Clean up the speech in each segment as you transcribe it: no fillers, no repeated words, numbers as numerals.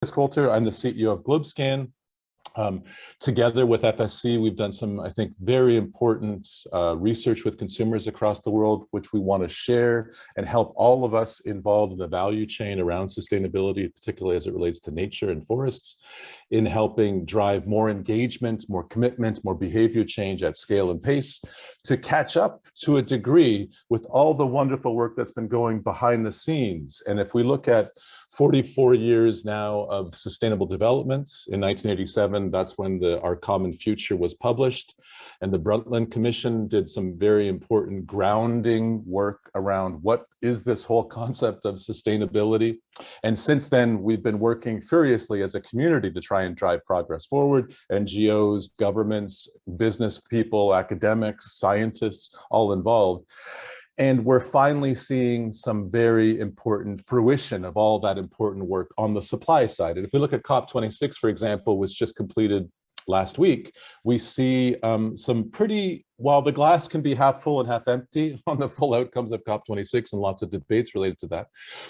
Coulter. I'm the CEO of GlobeScan. Together with FSC, we've done some, I think, very important research with consumers across the world, which we want to share and help all of us involved in the value chain around sustainability, particularly as it relates to nature and forests, in helping drive more engagement, more commitment, more behavior change at scale and pace to catch up to a degree with all the wonderful work that's been going behind the scenes. And if we look at 44 years now of sustainable development. In 1987, that's when Our Common Future was published. And the Brundtland Commission did some very important grounding work around what is this whole concept of sustainability. And since then, we've been working furiously as a community to try and drive progress forward. NGOs, governments, business people, academics, scientists, all involved. And we're finally seeing some very important fruition of all that important work on the supply side. And if we look at COP26, for example, was just completed last week, we see some pretty, while the glass can be half full and half empty on the full outcomes of COP26 and lots of debates related to that,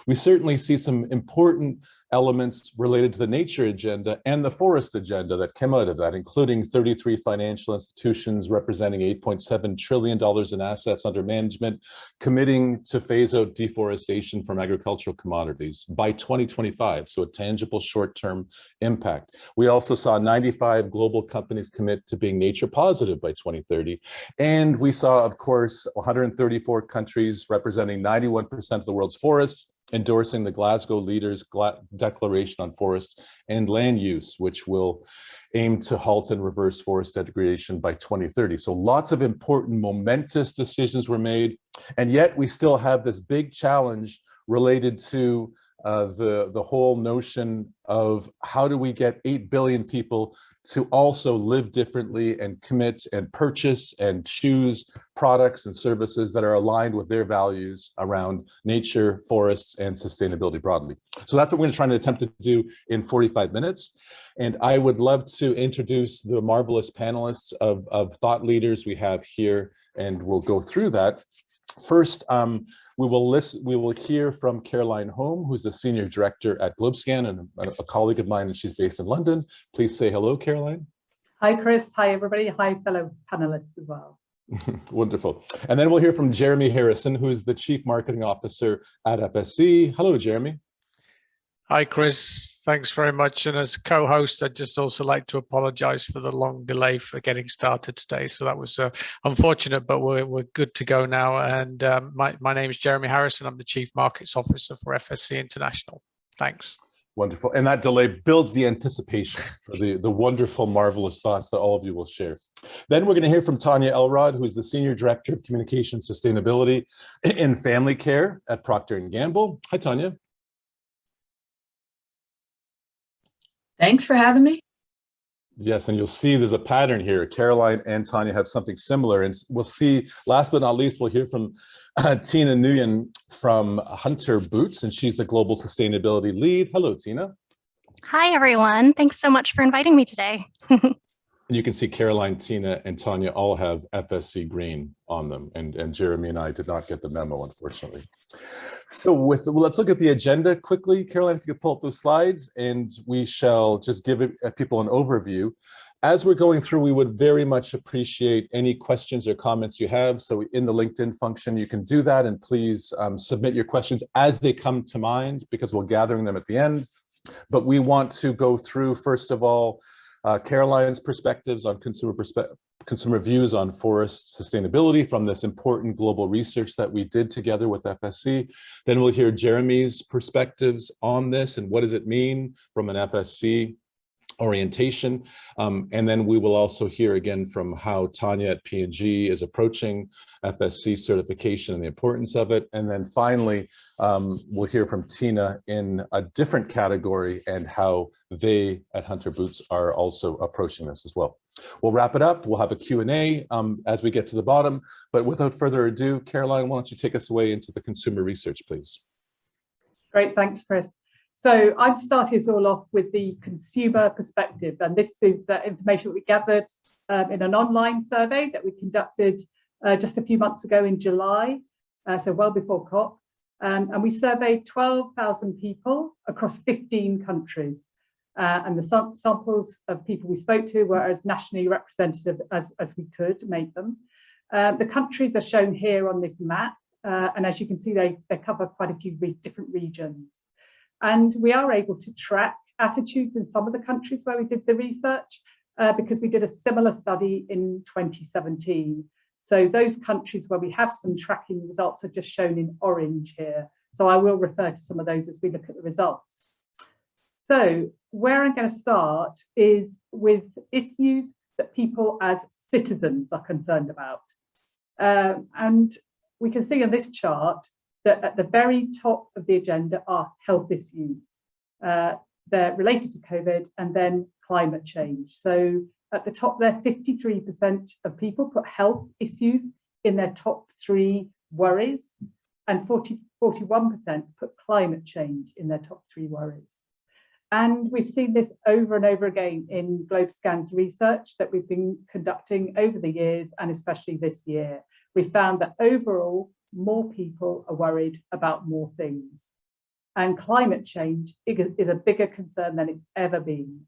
we certainly see some important elements related to the nature agenda and the forest agenda that came out of that, including 33 financial institutions representing $8.7 trillion in assets under management, committing to phase out deforestation from agricultural commodities by 2025, so a tangible short-term impact. We also saw 95 global companies commit to being nature positive by 2030. And we saw, of course, 134 countries representing 91% of the world's forests endorsing the Glasgow Leaders Declaration on Forest and Land Use, which will aim to halt and reverse forest degradation by 2030. So lots of important momentous decisions were made. And yet we still have this big challenge related to the whole notion of how do we get 8 billion people to also live differently and commit and purchase and choose products and services that are aligned with their values around nature, forests, and sustainability broadly. So that's what we're going to try to attempt to do in 45 minutes. And I would love to introduce the marvelous panelists of thought leaders we have here, and we'll go through that. First, we will hear from Caroline Holm, who's the Senior Director at GlobeScan and a colleague of mine, and she's based in London. Please say hello, Caroline. Hi, Chris. Hi, everybody. Hi, fellow panelists as well. Wonderful. And then we'll hear from Jeremy Harrison, who's the Chief Marketing Officer at FSC. Hello, Jeremy. Hi, Chris. Thanks very much. And as co-host, I'd just also like to apologize for the long delay for getting started today. So that was unfortunate, but we're good to go now. And my name is Jeremy Harrison. I'm the Chief Markets Officer for FSC International. Thanks. Wonderful. And that delay builds the anticipation for the wonderful, marvelous thoughts that all of you will share. Then we're going to hear from Tanya Elrod, who is the Senior Director of Communication Sustainability in Family Care at Procter & Gamble. Hi, Tanya. Thanks for having me. Yes, and you'll see there's a pattern here. Caroline and Tanya have something similar. And we'll see, last but not least, we'll hear from Tina Nguyen from Hunter Boots, and she's the Global Sustainability Lead. Hello, Tina. Hi, everyone. Thanks so much for inviting me today. And you can see Caroline, Tina, and Tanya all have FSC green on them, and Jeremy and I did not get the memo, unfortunately. So let's look at the agenda quickly. Caroline, if you could pull up those slides, and we shall just give people an overview. As we're going through, we would very much appreciate any questions or comments you have. So in the LinkedIn function, you can do that, and please submit your questions as they come to mind, because we're gathering them at the end. But we want to go through, first of all, Caroline's perspectives on consumer views on forest sustainability from this important global research that we did together with FSC. Then we'll hear Jeremy's perspectives on this and what does it mean from an FSC orientation. And then we will also hear again from how Tanya at P&G is approaching FSC certification and the importance of it. And then finally, we'll hear from Tina in a different category and how they at Hunter Boots are also approaching this as well. We'll wrap it up. We'll have a Q&A as we get to the bottom. But without further ado, Caroline, why don't you take us away into the consumer research, please? Great, thanks, Chris. So I'd start us all off with the consumer perspective. And this is information we gathered in an online survey that we conducted just a few months ago in July, so well before COP. And we surveyed 12,000 people across 15 countries. And the samples of people we spoke to were as nationally representative as we could make them. The countries are shown here on this map, and as you can see, they cover quite a few different regions. And we are able to track attitudes in some of the countries where we did the research, because we did a similar study in 2017. So those countries where we have some tracking results are just shown in orange here. So I will refer to some of those as we look at the results. So where I'm going to start is with issues that people as citizens are concerned about. And we can see on this chart that at the very top of the agenda are health issues. They're related to COVID and then climate change. So at the top there, 53% of people put health issues in their top 3 worries, and 41% put climate change in their top 3 worries. And we've seen this over and over again in GlobeScan's research that we've been conducting over the years, and especially this year. We found that overall, more people are worried about more things. And climate change is a bigger concern than it's ever been.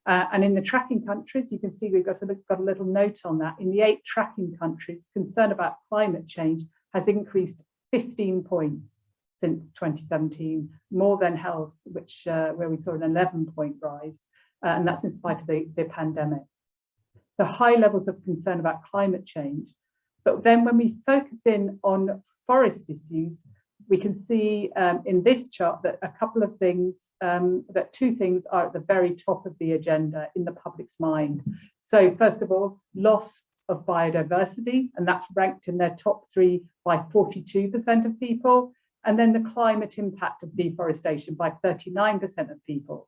And in the tracking countries, you can see we've got a little note on that. In the 8 tracking countries, concern about climate change has increased 15 points since 2017, more than health, which where we saw an 11-point rise, and that's in spite of the pandemic. So high levels of concern about climate change. But then when we focus in on forest issues, we can see in this chart that a couple of things, that 2 things are at the very top of the agenda in the public's mind. So first of all, loss of biodiversity, and that's ranked in their top 3 by 42% of people. And then the climate impact of deforestation by 39% of people.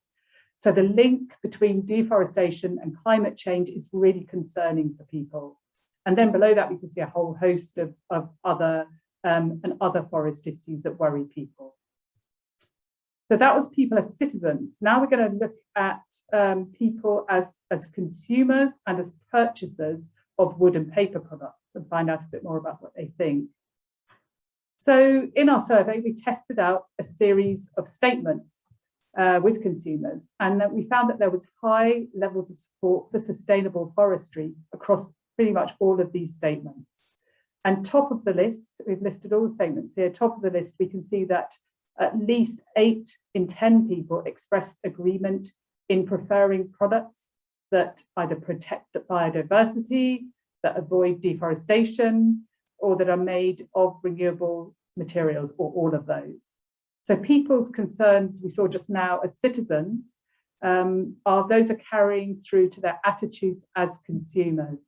So the link between deforestation and climate change is really concerning for people. And then below that, we can see a whole host of other forest issues that worry people. So that was people as citizens. Now we're going to look at people as consumers and as purchasers of wood and paper products and find out a bit more about what they think. So in our survey, we tested out a series of statements with consumers, and that we found that there was high levels of support for sustainable forestry across pretty much all of these statements. And top of the list, we've listed all the statements here, top of the list, we can see that at least 8 in 10 people expressed agreement in preferring products that either protect biodiversity, that avoid deforestation, or that are made of renewable materials, or all of those. So people's concerns we saw just now as citizens those are carrying through to their attitudes as consumers.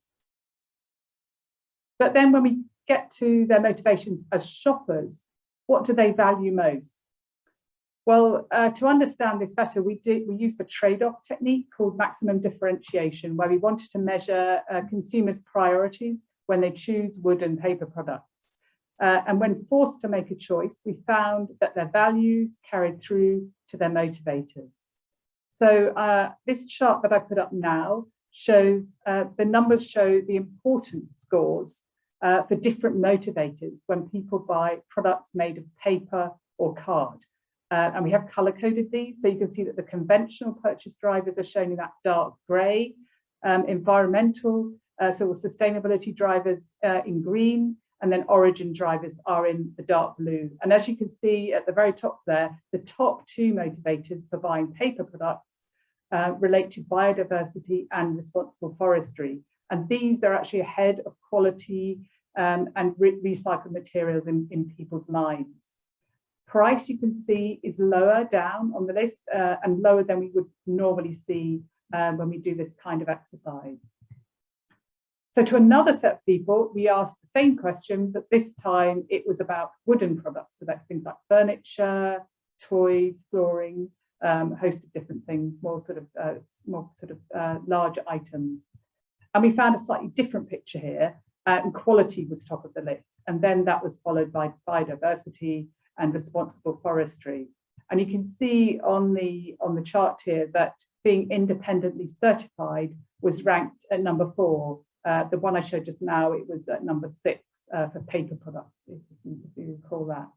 But then when we get to their motivations as shoppers, what do they value most? Well, to understand this better, we used a trade-off technique called maximum differentiation, where we wanted to measure consumers' priorities when they choose wood and paper products. And when forced to make a choice, we found that their values carried through to their motivators. So this chart that I put up now shows the numbers show the importance scores for different motivators when people buy products made of paper or card. And we have color coded these, so you can see that the conventional purchase drivers are shown in that dark gray, environmental, so sustainability drivers in green, and then origin drivers are in the dark blue. And as you can see at the very top there, the top 2 motivators for buying paper products relate to biodiversity and responsible forestry. And these are actually ahead of quality and recycled materials in people's minds. Price, you can see, is lower down on the list and lower than we would normally see when we do this kind of exercise. So to another set of people, we asked the same question, but this time it was about wooden products. So that's things like furniture, toys, flooring, a host of different things, more sort of larger items. And we found a slightly different picture here, and quality was top of the list. And then that was followed by biodiversity and responsible forestry. And you can see on the chart here that being independently certified was ranked at number 4. The one I showed just now, it was at number 6 for paper products, if you recall that.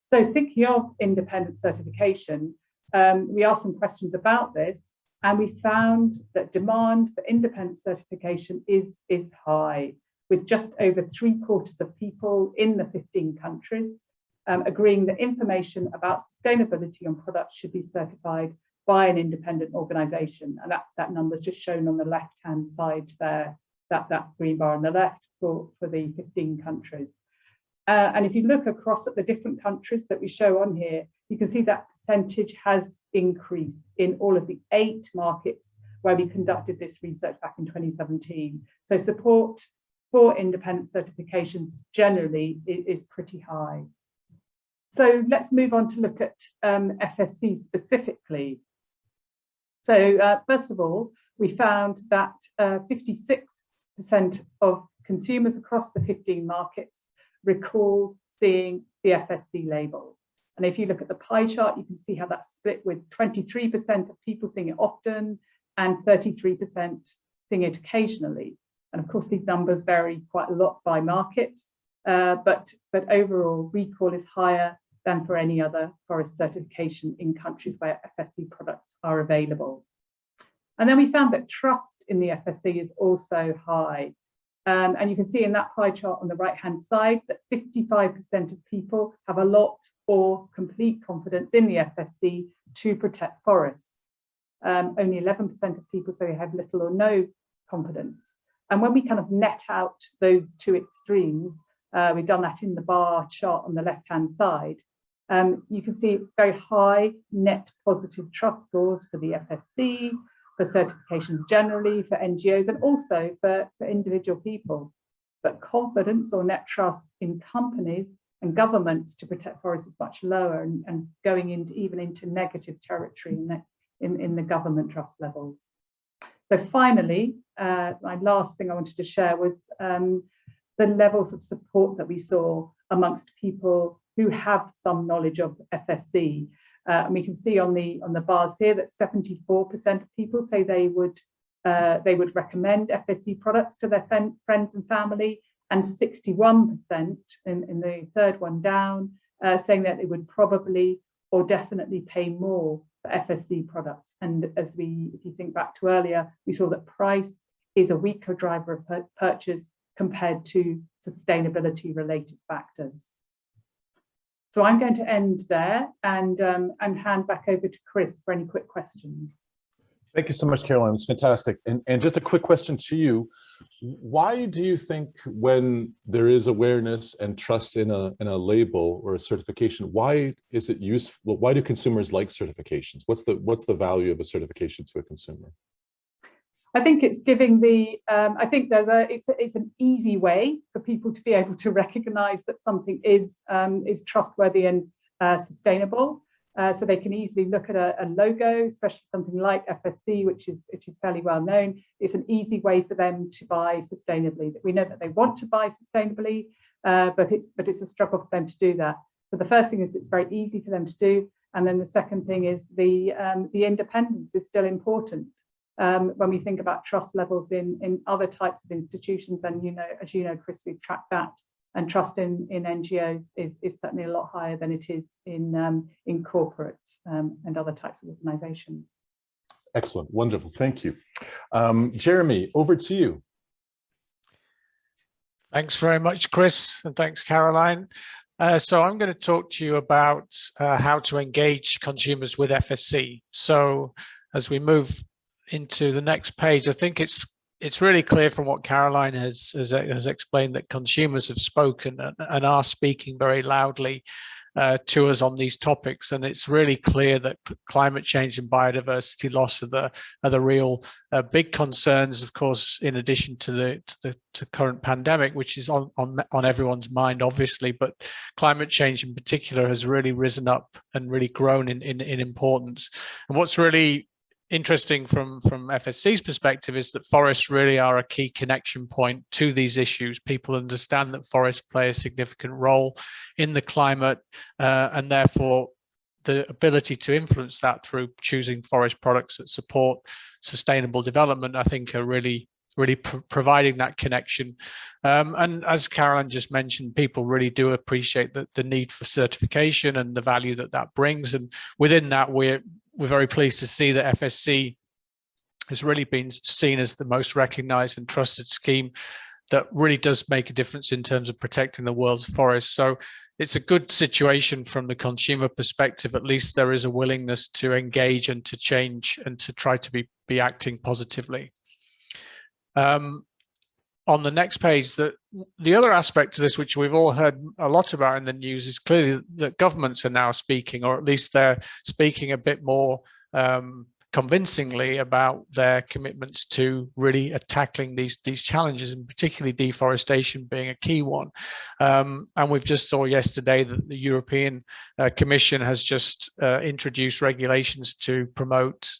So thinking of independent certification, we asked some questions about this, and we found that demand for independent certification is high, with just over 3/4 of people in the 15 countries agreeing that information about sustainability on products should be certified by an independent organisation. And that number is just shown on the left-hand side there, that green bar on the left for the 15 countries. And if you look across at the different countries that we show on here, you can see that percentage has increased in all of the 8 markets where we conducted this research back in 2017. So support for independent certifications generally is pretty high. So let's move on to look at FSC specifically. So first of all, we found that 56% of consumers across the 15 markets recall seeing the FSC label. And if you look at the pie chart, you can see how that's split, with 23% of people seeing it often and 33% seeing it occasionally. And of course, these numbers vary quite a lot by market, but overall recall is higher than for any other forest certification in countries where FSC products are available. And then we found that trust in the FSC is also high. And you can see in that pie chart on the right-hand side that 55% of people have a lot or complete confidence in the FSC to protect forests. Only 11% of people say they have little or no confidence. And when we kind of net out those two extremes, we've done that in the bar chart on the left-hand side, you can see very high net positive trust scores for the FSC, for certifications generally, for NGOs, and also for individual people. But confidence or net trust in companies and governments to protect forests is much lower, and going even into negative territory in the government trust levels. So finally, my last thing I wanted to share was the levels of support that we saw amongst people who have some knowledge of FSC. And we can see on the bars here that 74% of people say they would recommend FSC products to their friends and family, and 61% in the third one down saying that they would probably or definitely pay more for FSC products. And if you think back to earlier, we saw that price is a weaker driver of purchase compared to sustainability related factors. So I'm going to end there and hand back over to Chris for any quick questions. Thank you so much, Caroline. It's fantastic. And just a quick question to you. Why do you think when there is awareness and trust in a label or a certification, why is it useful? Why do consumers like certifications? What's the value of a certification to a consumer? I think it's giving I think it's an easy way for people to be able to recognize that something is trustworthy and sustainable. So they can easily look at a logo, especially something like FSC, which is fairly well known. It's an easy way for them to buy sustainably. We know that they want to buy sustainably, but it's a struggle for them to do that. So the first thing is it's very easy for them to do, and then the second thing is the independence is still important. When we think about trust levels in other types of institutions, and as you know, Chris, we've tracked that, and trust in NGOs is certainly a lot higher than it is in corporates and other types of organizations. Excellent, wonderful, thank you. Jeremy, over to you. Thanks very much, Chris, and thanks, Caroline. So I'm going to talk to you about how to engage consumers with FSC. So as we move into the next page, I think it's really clear from what Caroline has explained that consumers have spoken and are speaking very loudly to us on these topics, and it's really clear that climate change and biodiversity loss are the real big concerns, of course, in addition to the current pandemic, which is on everyone's mind, obviously, but climate change in particular has really risen up and really grown in importance. And what's really interesting from FSC's perspective is that forests really are a key connection point to these issues. People understand that forests play a significant role in the climate, and therefore the ability to influence that through choosing forest products that support sustainable development, I think, are really providing that connection. And as Caroline just mentioned, people really do appreciate the need for certification and the value that brings. And within that, we're very pleased to see that FSC has really been seen as the most recognized and trusted scheme that really does make a difference in terms of protecting the world's forests. So it's a good situation from the consumer perspective. At least there is a willingness to engage and to change and to try to be acting positively. On the next page, the other aspect to this, which we've all heard a lot about in the news, is clearly that governments are now speaking, or at least they're speaking a bit more convincingly about their commitments to really tackling these challenges, and particularly deforestation being a key one. And we've just saw yesterday that the European Commission has just introduced regulations to promote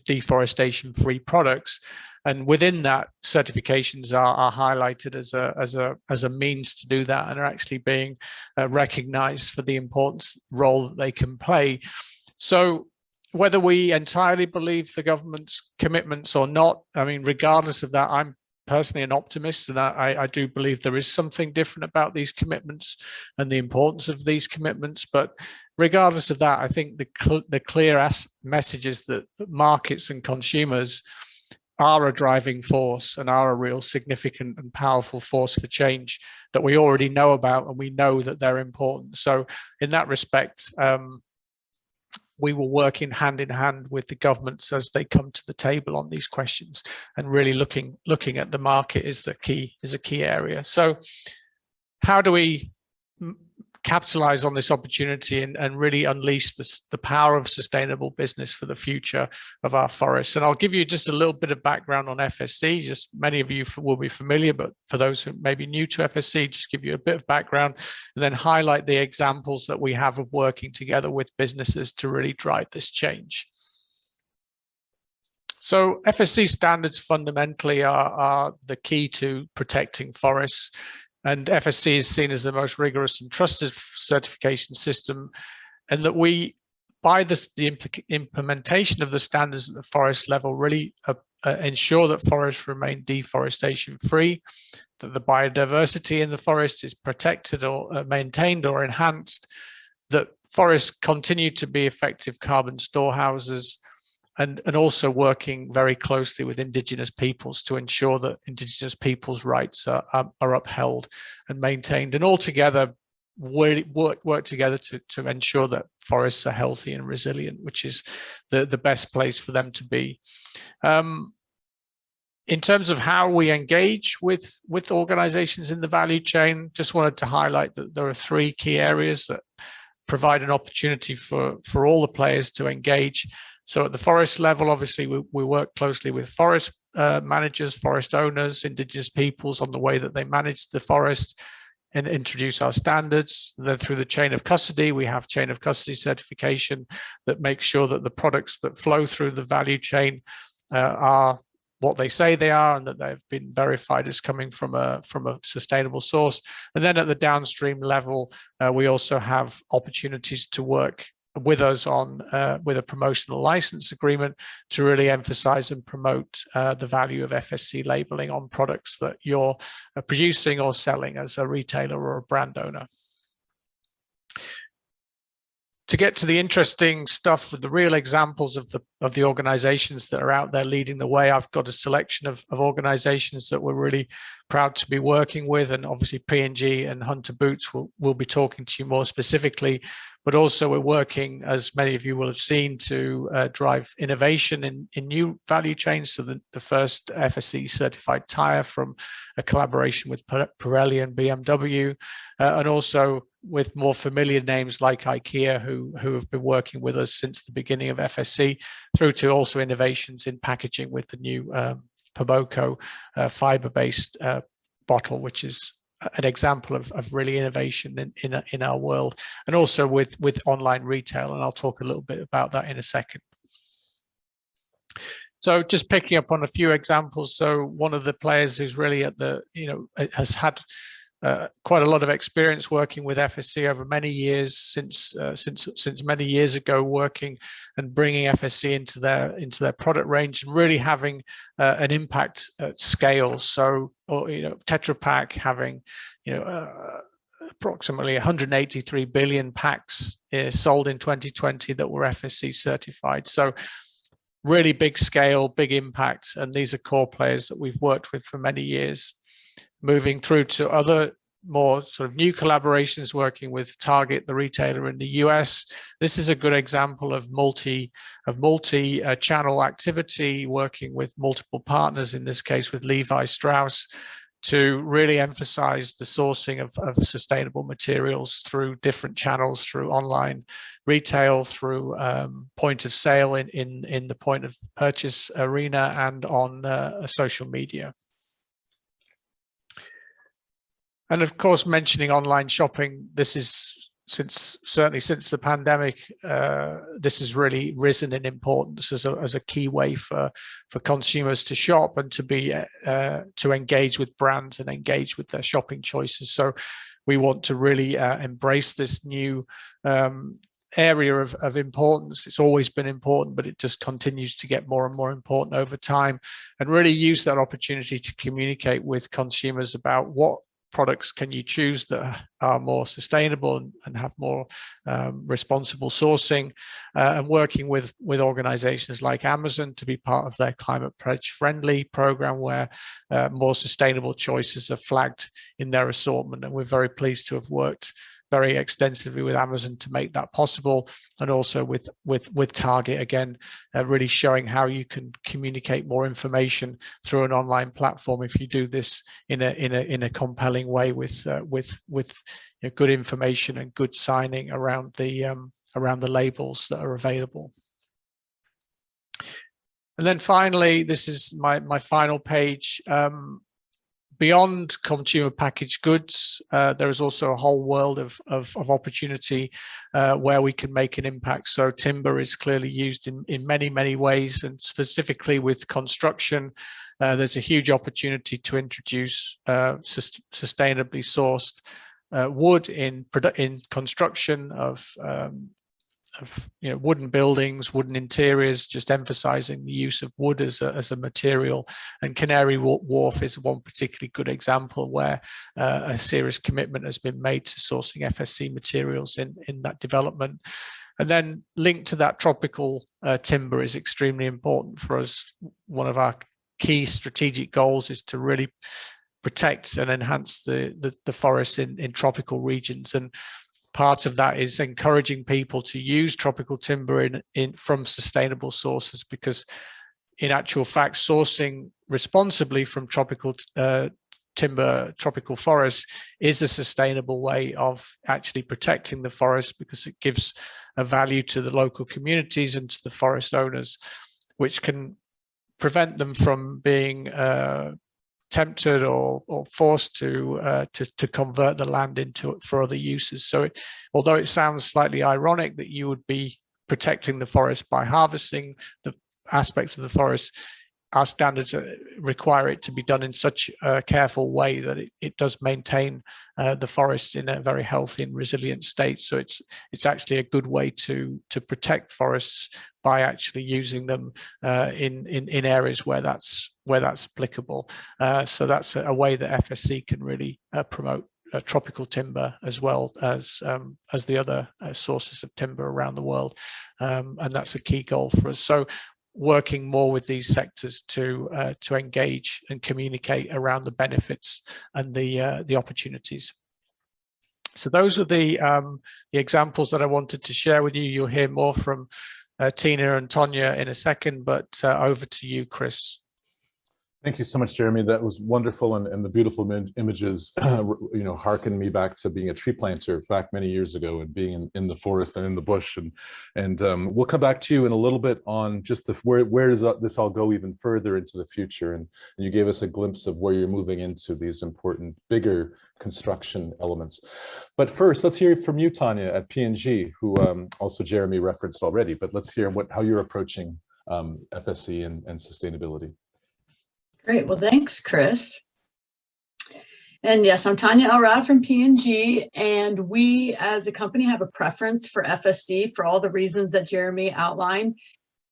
deforestation-free products. And within that, certifications are highlighted as a means to do that, and are actually being recognized for the important role that they can play. So whether we entirely believe the government's commitments or not, I mean, regardless of that, I'm personally an optimist, and I do believe there is something different about these commitments and the importance of these commitments. But regardless of that, I think the clear message is that markets and consumers are a driving force and are a real significant and powerful force for change that we already know about, and we know that they're important. So in that respect, we will work in hand with the governments as they come to the table on these questions, and really looking at the market is a key area. So how do we capitalize on this opportunity and really unleash the power of sustainable business for the future of our forests? And I'll give you just a little bit of background on FSC. Just many of you will be familiar, but for those who may be new to FSC, just give you a bit of background and then highlight the examples that we have of working together with businesses to really drive this change. So FSC standards fundamentally are the key to protecting forests. And FSC is seen as the most rigorous and trusted certification system, and that we, by the implementation of the standards at the forest level, really ensure that forests remain deforestation free, that the biodiversity in the forest is protected or maintained or enhanced, that forests continue to be effective carbon storehouses, and also working very closely with Indigenous peoples to ensure that Indigenous peoples' rights are upheld and maintained, and all together work together to ensure that forests are healthy and resilient, which is the best place for them to be. In terms of how we engage with organizations in the value chain, just wanted to highlight that there are three key areas that provide an opportunity for all the players to engage. So at the forest level, obviously, we work closely with forest managers, forest owners, Indigenous peoples on the way that they manage the forest and introduce our standards. And then through the chain of custody, we have chain of custody certification that makes sure that the products that flow through the value chain are what they say they are, and that they've been verified as coming from a sustainable source. And then at the downstream level, we also have opportunities to work with us on with a promotional license agreement to really emphasize and promote the value of FSC labeling on products that you're producing or selling as a retailer or a brand owner. To get to the interesting stuff, the real examples of the organizations that are out there leading the way, I've got a selection of organizations that we're really proud to be working with, and obviously P&G and Hunter Boots will be talking to you more specifically, but also we're working, as many of you will have seen, to drive innovation in new value chains. So the first FSC certified tire from a collaboration with Pirelli and BMW, and also with more familiar names like IKEA, who have been working with us since the beginning of FSC, through to also innovations in packaging with the new Paboko fiber-based bottle, which is an example of really innovation in our world, and also with online retail. And I'll talk a little bit about that in a second. So just picking up on a few examples. So one of the players who's really at the, has had quite a lot of experience working with FSC over many years, since many years ago, working and bringing FSC into their product range and really having an impact at scale. So, Tetra Pak having approximately 183 billion packs sold in 2020 that were FSC certified. So really big scale, big impact. And these are core players that we've worked with for many years. Moving through to other more sort of new collaborations, working with Target, the retailer in the US. This is a good example of multi-channel activity, working with multiple partners, in this case with Levi Strauss, to really emphasize the sourcing of sustainable materials through different channels, through online retail, through point of sale in the point of purchase arena, and on social media. And of course, mentioning online shopping, this is certainly since the pandemic, this has really risen in importance as a key way for consumers to shop and to engage with brands and engage with their shopping choices. So we want to really embrace this new area of importance. It's always been important, but it just continues to get more and more important over time, and really use that opportunity to communicate with consumers about what products can you choose that are more sustainable and have more responsible sourcing, and working with organizations like Amazon to be part of their Climate Pledge Friendly program, where more sustainable choices are flagged in their assortment. And we're very pleased to have worked very extensively with Amazon to make that possible, and also with Target, again, really showing how you can communicate more information through an online platform if you do this in a compelling way with good information and good signing around the labels that are available. And then finally, this is my final page. Beyond consumer packaged goods, there is also a whole world of opportunity where we can make an impact. So timber is clearly used in many ways, and specifically with construction, there's a huge opportunity to introduce sustainably sourced wood in construction of wooden buildings, wooden interiors, just emphasizing the use of wood as a material. And Canary Wharf is one particularly good example where a serious commitment has been made to sourcing FSC materials in that development. And then linked to that, tropical timber is extremely important for us. One of our key strategic goals is to really protect and enhance the forests in tropical regions. And part of that is encouraging people to use tropical timber from sustainable sources, because in actual fact, sourcing responsibly from tropical timber, tropical forests, is a sustainable way of actually protecting the forest, because it gives a value to the local communities and to the forest owners, which can prevent them from being tempted or forced to convert the land for other uses. So although it sounds slightly ironic that you would be protecting the forest by harvesting the aspects of the forest, our standards require it to be done in such a careful way that it does maintain the forest in a very healthy and resilient state. So it's actually a good way to protect forests by actually using them in areas where that's applicable. So that's a way that FSC can really promote tropical timber, as well as the other sources of timber around the world, and that's a key goal for us. So working more with these sectors to engage and communicate around the benefits and the opportunities. So those are the examples that I wanted to share with you. You'll hear more from Tina and Tonya in a second, but over to you, Chris. Thank you so much, Jeremy. That was wonderful, and the beautiful images, harken me back to being a tree planter back many years ago, and being in the forest and in the bush. And we'll come back to you in a little bit on just where does this all go even further into the future. And you gave us a glimpse of where you're moving into these important, bigger construction elements. But first, let's hear from you, Tonya, at P&G, who also Jeremy referenced already. But let's hear how you're approaching FSC and sustainability. Great. Well, thanks, Chris. And yes, I'm Tonya Elrod from P&G, and we as a company have a preference for FSC for all the reasons that Jeremy outlined.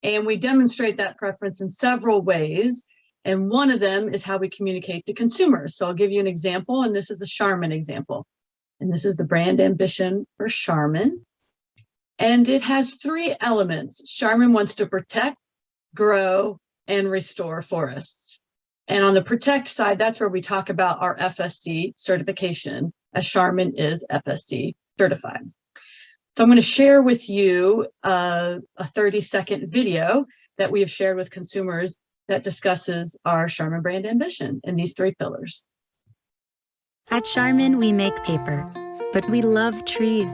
And we demonstrate that preference in several ways. And one of them is how we communicate to consumers. So I'll give you an example, and this is a Charmin example. And this is the brand ambition for Charmin. And it has 3 elements. Charmin wants to protect, grow, and restore forests. And on the protect side, that's where we talk about our FSC certification, as Charmin is FSC certified. So I'm going to share with you a 30-second video that we have shared with consumers that discusses our Charmin brand ambition in these 3 pillars. At Charmin, we make paper, but we love trees.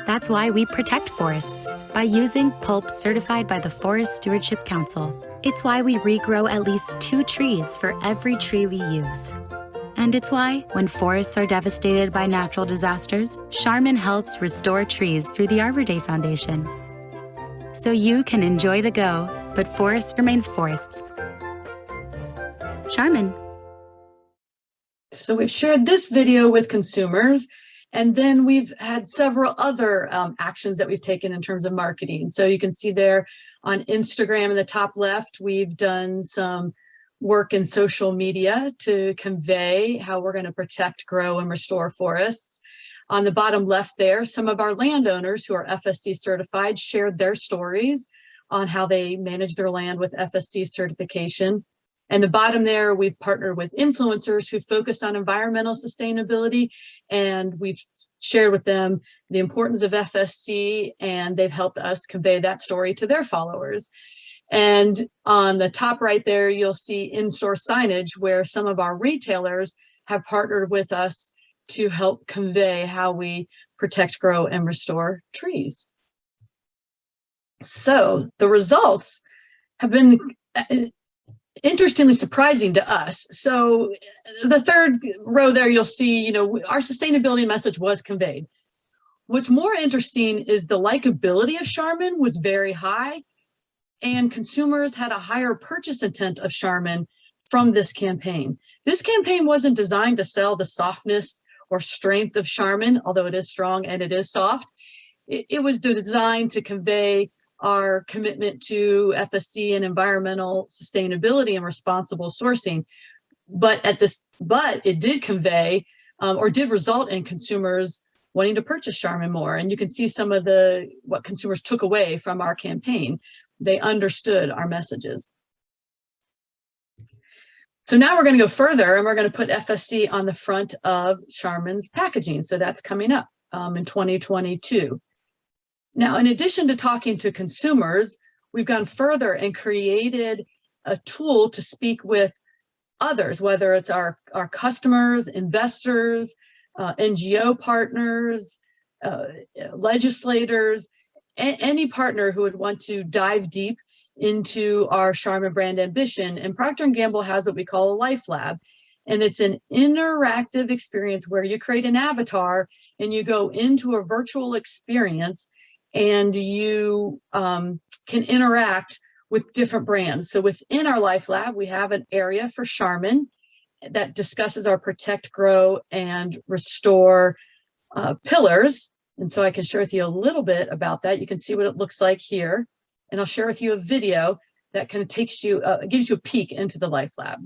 That's why we protect forests by using pulp certified by the Forest Stewardship Council. It's why we regrow at least 2 trees for every tree we use. And it's why, when forests are devastated by natural disasters, Charmin helps restore trees through the Arbor Day Foundation. So you can enjoy the go, but forests remain forests. Charmin. So we've shared this video with consumers, and then we've had several other actions that we've taken in terms of marketing. So you can see there on Instagram in the top left, we've done some work in social media to convey how we're going to protect, grow, and restore forests. On the bottom left there, some of our landowners who are FSC certified shared their stories on how they manage their land with FSC certification. And the bottom there, we've partnered with influencers who focus on environmental sustainability, and we've shared with them the importance of FSC, and they've helped us convey that story to their followers. And on the top right there, you'll see in-store signage where some of our retailers have partnered with us to help convey how we protect, grow, and restore trees. So the results have been interestingly surprising to us. So the third row there, you'll see, our sustainability message was conveyed. What's more interesting is the likability of Charmin was very high, and consumers had a higher purchase intent of Charmin from this campaign. This campaign wasn't designed to sell the softness or strength of Charmin, although it is strong and it is soft. It was designed to convey our commitment to FSC and environmental sustainability and responsible sourcing. But it did convey or did result in consumers wanting to purchase Charmin more. And you can see some of what consumers took away from our campaign. They understood our messages. So now we're going to go further, and we're going to put FSC on the front of Charmin's packaging. So that's coming up in 2022. Now, in addition to talking to consumers, we've gone further and created a tool to speak with others, whether it's our customers, investors, NGO partners, legislators, any partner who would want to dive deep into our Charmin brand ambition. And Procter & Gamble has what we call a Life Lab. And it's an interactive experience where you create an avatar and you go into a virtual experience and you can interact with different brands. So within our Life Lab, we have an area for Charmin that discusses our protect, grow, and restore pillars. And so I can share with you a little bit about that. You can see what it looks like here. And I'll share with you a video that kind of gives you a peek into the Life Lab.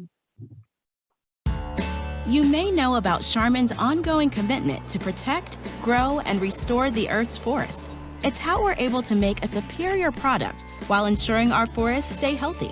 You may know about Charmin's ongoing commitment to protect, grow, and restore the Earth's forests. It's how we're able to make a superior product while ensuring our forests stay healthy.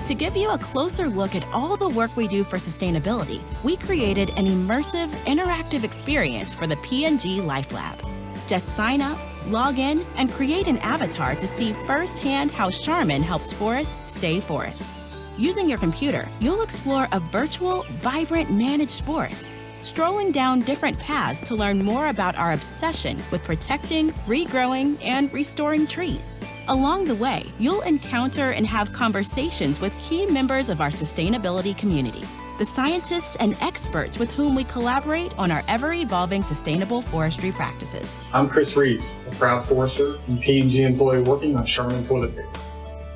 To give you a closer look at all the work we do for sustainability, we created an immersive, interactive experience for the P&G Life Lab. Just sign up, log in, and create an avatar to see firsthand how Charmin helps forests stay forests. Using your computer, you'll explore a virtual, vibrant, managed forest, strolling down different paths to learn more about our obsession with protecting, regrowing, and restoring trees. Along the way, you'll encounter and have conversations with key members of our sustainability community, the scientists and experts with whom we collaborate on our ever-evolving sustainable forestry practices. I'm Chris Reeves, a proud forester and P&G employee working on Charmin toilet paper.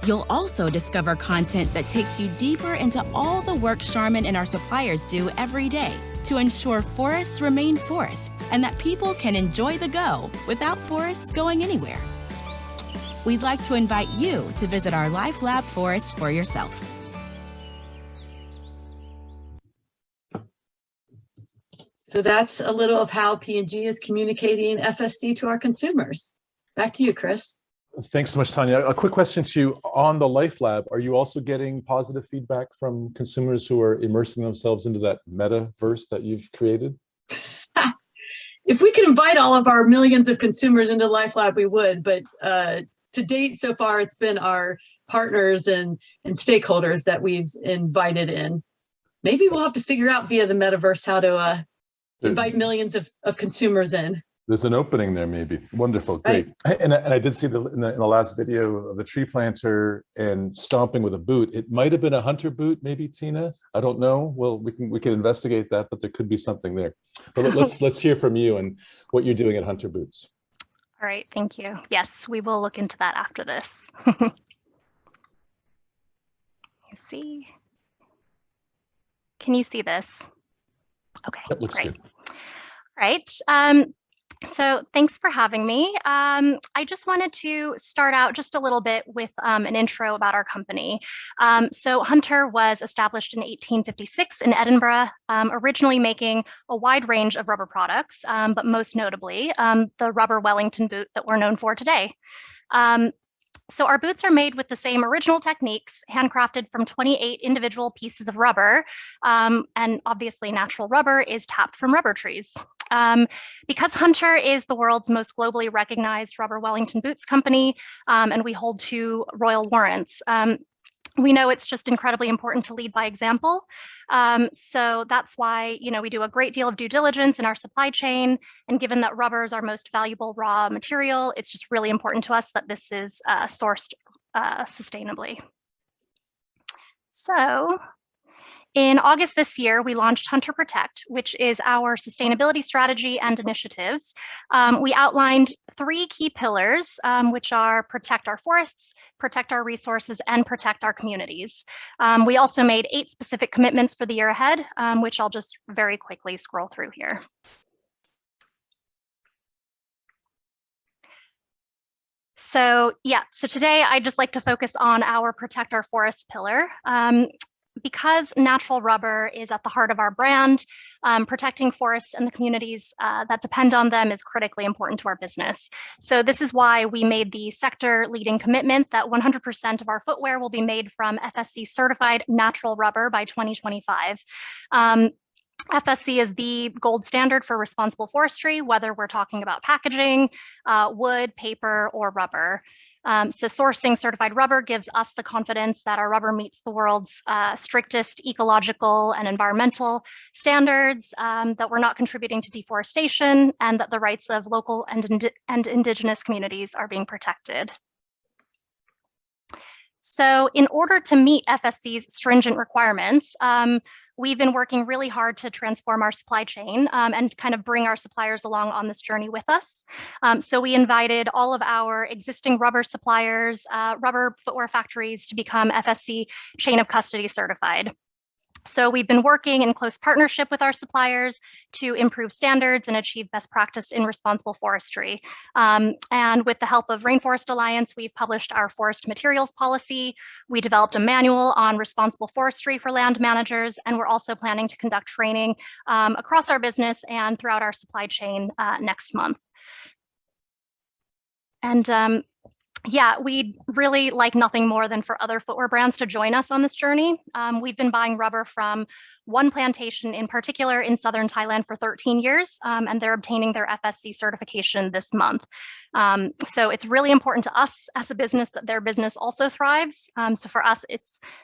You'll also discover content that takes you deeper into all the work Charmin and our suppliers do every day to ensure forests remain forests and that people can enjoy the go without forests going anywhere. We'd like to invite you to visit our Life Lab forest for yourself. So that's a little of how P&G is communicating FSC to our consumers. Back to you, Chris. Thanks so much, Tanya. A quick question to you on the Life Lab. Are you also getting positive feedback from consumers who are immersing themselves into that metaverse that you've created? If we could invite all of our millions of consumers into Life Lab, we would, but to date, so far, it's been our partners and stakeholders that we've invited in. Maybe we'll have to figure out via the metaverse how to invite millions of consumers in. There's an opening there, maybe. Wonderful, great. Right. And I did see in the last video of the tree planter and stomping with a boot. It might have been a hunter boot, maybe, Tina. I don't know. Well, we can investigate that, but there could be something there. But let's hear from you and what you're doing at Hunter Boots. All right, thank you. Yes, we will look into that after this. See. Can you see this? Okay, that looks great. Good. All right. So thanks for having me. I just wanted to start out just a little bit with an intro about our company. So Hunter was established in 1856 in Edinburgh, originally making a wide range of rubber products, but most notably the rubber Wellington boot that we're known for today. So our boots are made with the same original techniques, handcrafted from 28 individual pieces of rubber, and obviously natural rubber is tapped from rubber trees. Because Hunter is the world's most globally recognized rubber Wellington boots company, and we hold 2 royal warrants, we know it's just incredibly important to lead by example. So that's why, we do a great deal of due diligence in our supply chain. And given that rubber is our most valuable raw material, it's just really important to us that this is sourced sustainably. So in August this year, we launched Hunter Protect, which is our sustainability strategy and initiatives. We outlined 3 key pillars, which are protect our forests, protect our resources, and protect our communities. We also made 8 specific commitments for the year ahead, which I'll just very quickly scroll through here. So today I'd just like to focus on our protect our forests pillar. Because natural rubber is at the heart of our brand, protecting forests and the communities that depend on them is critically important to our business. So this is why we made the sector-leading commitment that 100% of our footwear will be made from FSC certified natural rubber by 2025. FSC is the gold standard for responsible forestry, whether we're talking about packaging, wood, paper, or rubber. So sourcing certified rubber gives us the confidence that our rubber meets the world's strictest ecological and environmental standards, that we're not contributing to deforestation, and that the rights of local and indigenous communities are being protected. So in order to meet FSC's stringent requirements, we've been working really hard to transform our supply chain and kind of bring our suppliers along on this journey with us. So we invited all of our existing rubber suppliers, rubber footwear factories to become FSC chain of custody certified. So we've been working in close partnership with our suppliers to improve standards and achieve best practice in responsible forestry. And with the help of Rainforest Alliance, we've published our forest materials policy. We developed a manual on responsible forestry for land managers, and we're also planning to conduct training across our business and throughout our supply chain next month. And we'd really like nothing more than for other footwear brands to join us on this journey. We've been buying rubber from one plantation in particular in southern Thailand for 13 years, and they're obtaining their FSC certification this month. So it's really important to us as a business that their business also thrives. So for us,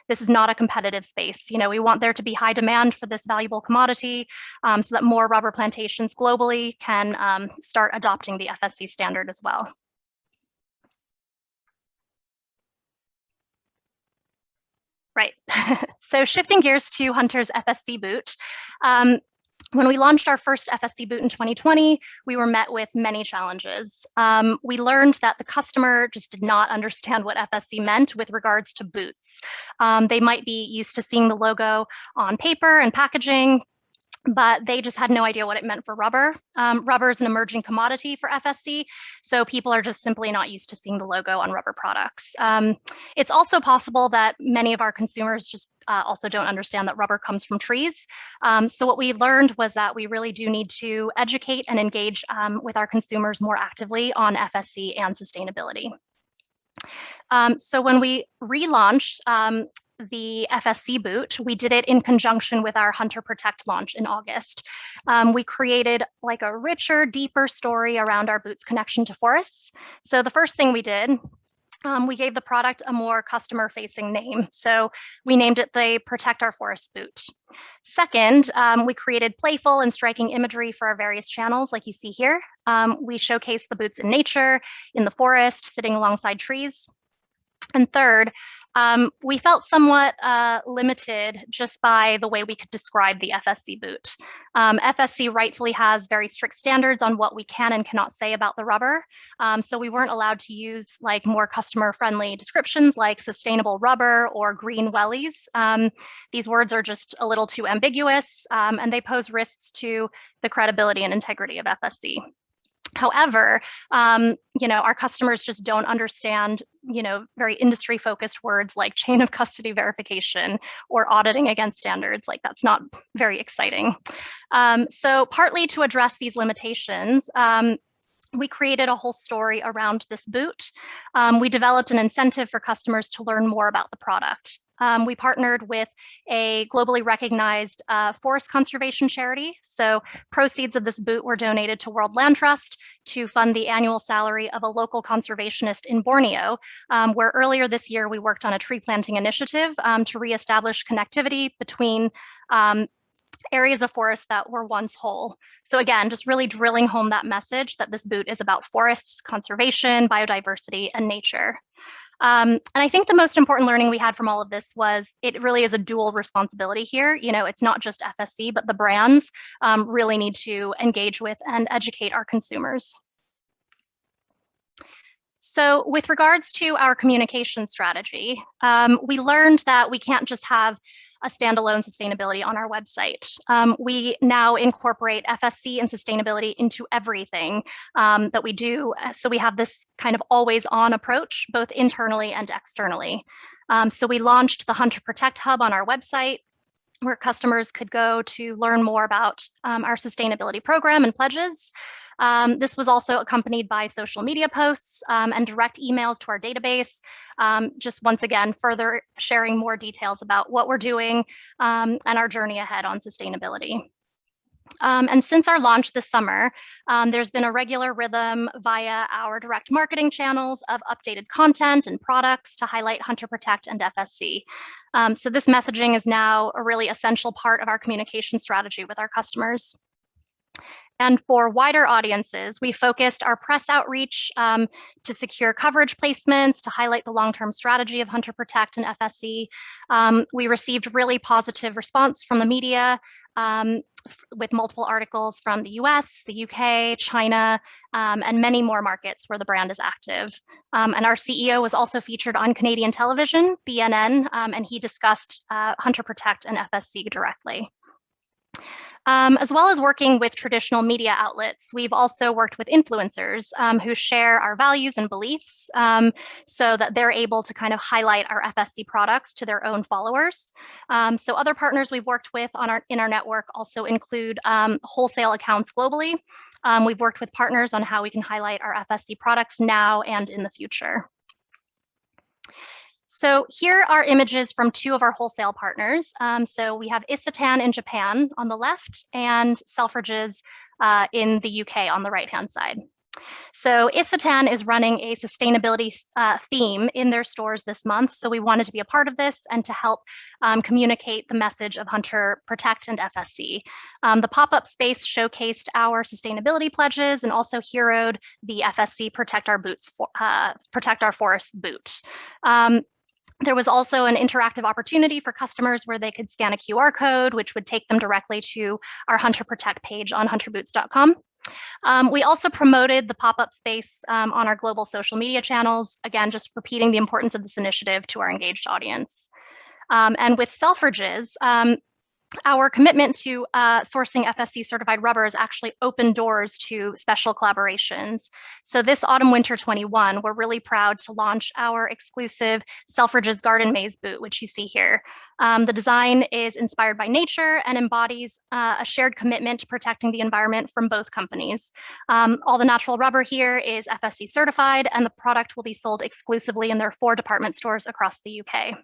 this is not a competitive space. We want there to be high demand for this valuable commodity, so that more rubber plantations globally can start adopting the FSC standard as well. Right. So shifting gears to Hunter's FSC boot. When we launched our first FSC boot in 2020, we were met with many challenges. We learned that the customer just did not understand what FSC meant with regards to boots. They might be used to seeing the logo on paper and packaging, but they just had no idea what it meant for rubber. Rubber is an emerging commodity for FSC, so people are just simply not used to seeing the logo on rubber products. It's also possible that many of our consumers just also don't understand that rubber comes from trees. So what we learned was that we really do need to educate and engage with our consumers more actively on FSC and sustainability. So when we relaunched the FSC boot, we did it in conjunction with our Hunter Protect launch in August. We created like a richer, deeper story around our boot's connection to forests. So the first thing we did, we gave the product a more customer-facing name. So we named it the Protect Our Forest boot. Second, we created playful and striking imagery for our various channels, like you see here. We showcased the boots in nature, in the forest, sitting alongside trees. And third, we felt somewhat limited just by the way we could describe the FSC boot. FSC rightfully has very strict standards on what we can and cannot say about the rubber. So we weren't allowed to use like more customer-friendly descriptions like sustainable rubber or green wellies. These words are just a little too ambiguous, and they pose risks to the credibility and integrity of FSC. However, our customers just don't understand, very industry-focused words like chain of custody verification or auditing against standards. Like that's not very exciting. So partly to address these limitations, we created a whole story around this boot. We developed an incentive for customers to learn more about the product. We partnered with a globally recognized forest conservation charity. So proceeds of this boot were donated to World Land Trust to fund the annual salary of a local conservationist in Borneo, where earlier this year we worked on a tree planting initiative to reestablish connectivity between areas of forest that were once whole. So again, just really drilling home that message that this boot is about forests, conservation, biodiversity, and nature. And I think the most important learning we had from all of this was it really is a dual responsibility here. It's not just FSC, but the brands really need to engage with and educate our consumers. So with regards to our communication strategy, we learned that we can't just have a standalone sustainability on our website. We now incorporate FSC and sustainability into everything that we do. So we have this kind of always on approach, both internally and externally. So we launched the Hunter Protect Hub on our website, where customers could go to learn more about our sustainability program and pledges. This was also accompanied by social media posts and direct emails to our database, just once again, further sharing more details about what we're doing and our journey ahead on sustainability. And since our launch this summer, there's been a regular rhythm via our direct marketing channels of updated content and products to highlight Hunter Protect and FSC. So this messaging is now a really essential part of our communication strategy with our customers. And for wider audiences, we focused our press outreach to secure coverage placements, to highlight the long-term strategy of Hunter Protect and FSC. We received really positive response from the media with multiple articles from the US, the UK, China, and many more markets where the brand is active. And our CEO was also featured on Canadian television, BNN, and he discussed Hunter Protect and FSC directly. As well as working with traditional media outlets, we've also worked with influencers who share our values and beliefs so that they're able to kind of highlight our FSC products to their own followers. So other partners we've worked with in our network also include wholesale accounts globally. We've worked with partners on how we can highlight our FSC products now and in the future. So here are images from two of our wholesale partners. So we have Isetan in Japan on the left and Selfridges in the UK on the right-hand side. So Isetan is running a sustainability theme in their stores this month. So we wanted to be a part of this and to help communicate the message of Hunter Protect and FSC. The pop-up space showcased our sustainability pledges and also heroed the FSC Protect Our Forest boot. There was also an interactive opportunity for customers where they could scan a QR code, which would take them directly to our Hunter Protect page on hunterboots.com. We also promoted the pop-up space on our global social media channels, again, just repeating the importance of this initiative to our engaged audience. And with Selfridges, our commitment to sourcing FSC certified rubber has actually opened doors to special collaborations. So this autumn winter 21, we're really proud to launch our exclusive Selfridges Garden Maze boot, which you see here. The design is inspired by nature and embodies a shared commitment to protecting the environment from both companies. All the natural rubber here is FSC certified, and the product will be sold exclusively in their 4 department stores across the UK.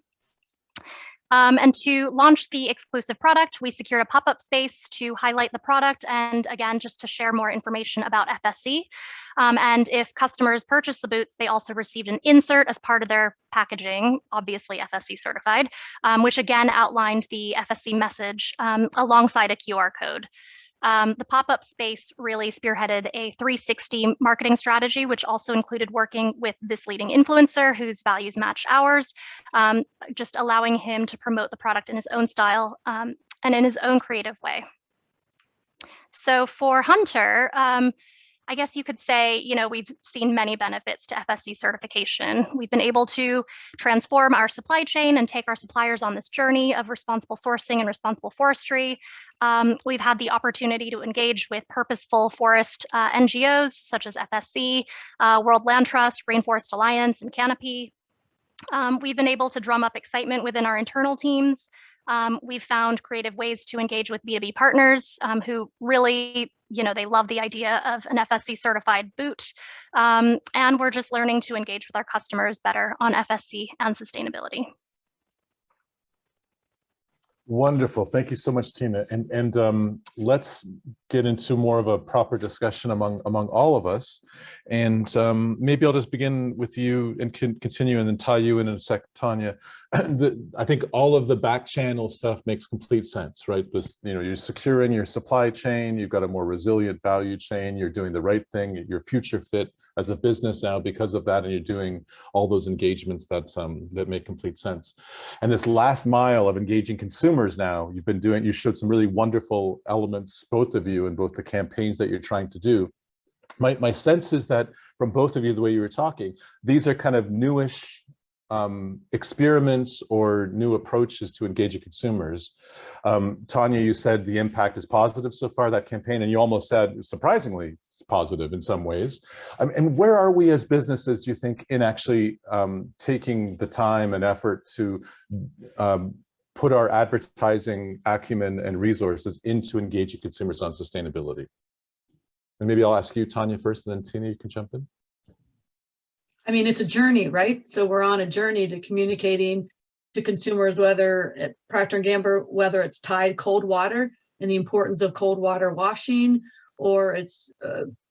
And to launch the exclusive product, we secured a pop-up space to highlight the product and, again, just to share more information about FSC. And if customers purchase the boots, they also received an insert as part of their packaging, obviously FSC certified, which again outlined the FSC message alongside a QR code. The pop-up space really spearheaded a 360 marketing strategy, which also included working with this leading influencer whose values match ours, just allowing him to promote the product in his own style and in his own creative way. So for Hunter, I guess you could say, you know, we've seen many benefits to FSC certification. We've been able to transform our supply chain and take our suppliers on this journey of responsible sourcing and responsible forestry. We've had the opportunity to engage with purposeful forest NGOs such as FSC, World Land Trust, Rainforest Alliance, and Canopy. We've been able to drum up excitement within our internal teams. We've found creative ways to engage with B2B partners who really, you know, they love the idea of an FSC certified boot. And we're just learning to engage with our customers better on FSC and sustainability. Wonderful. Thank you so much, Tina. And let's get into more of a proper discussion among all of us. And maybe I'll just begin with you and continue and then tie you in a sec, Tanya. I think all of the back channel stuff makes complete sense, right? This, you know, you're securing your supply chain, you've got a more resilient value chain, you're doing the right thing, you're future fit as a business now because of that, and you're doing all those engagements that make complete sense. And this last mile of engaging consumers now, you've been doing, you showed some really wonderful elements, both of you, in both the campaigns that you're trying to do. My sense is that from both of you, the way you were talking, these are kind of newish experiments or new approaches to engaging consumers. Tanya, you said the impact is positive so far, that campaign, and you almost said surprisingly it's positive in some ways. And where are we as businesses, do you think, in actually taking the time and effort to put our advertising acumen and resources into engaging consumers on sustainability? And maybe I'll ask you, Tanya, first, and then Tina, you can jump in. I mean, it's a journey, right? So we're on a journey to communicating to consumers, whether at Procter & Gamble, whether it's Tide cold water and the importance of cold water washing, or it's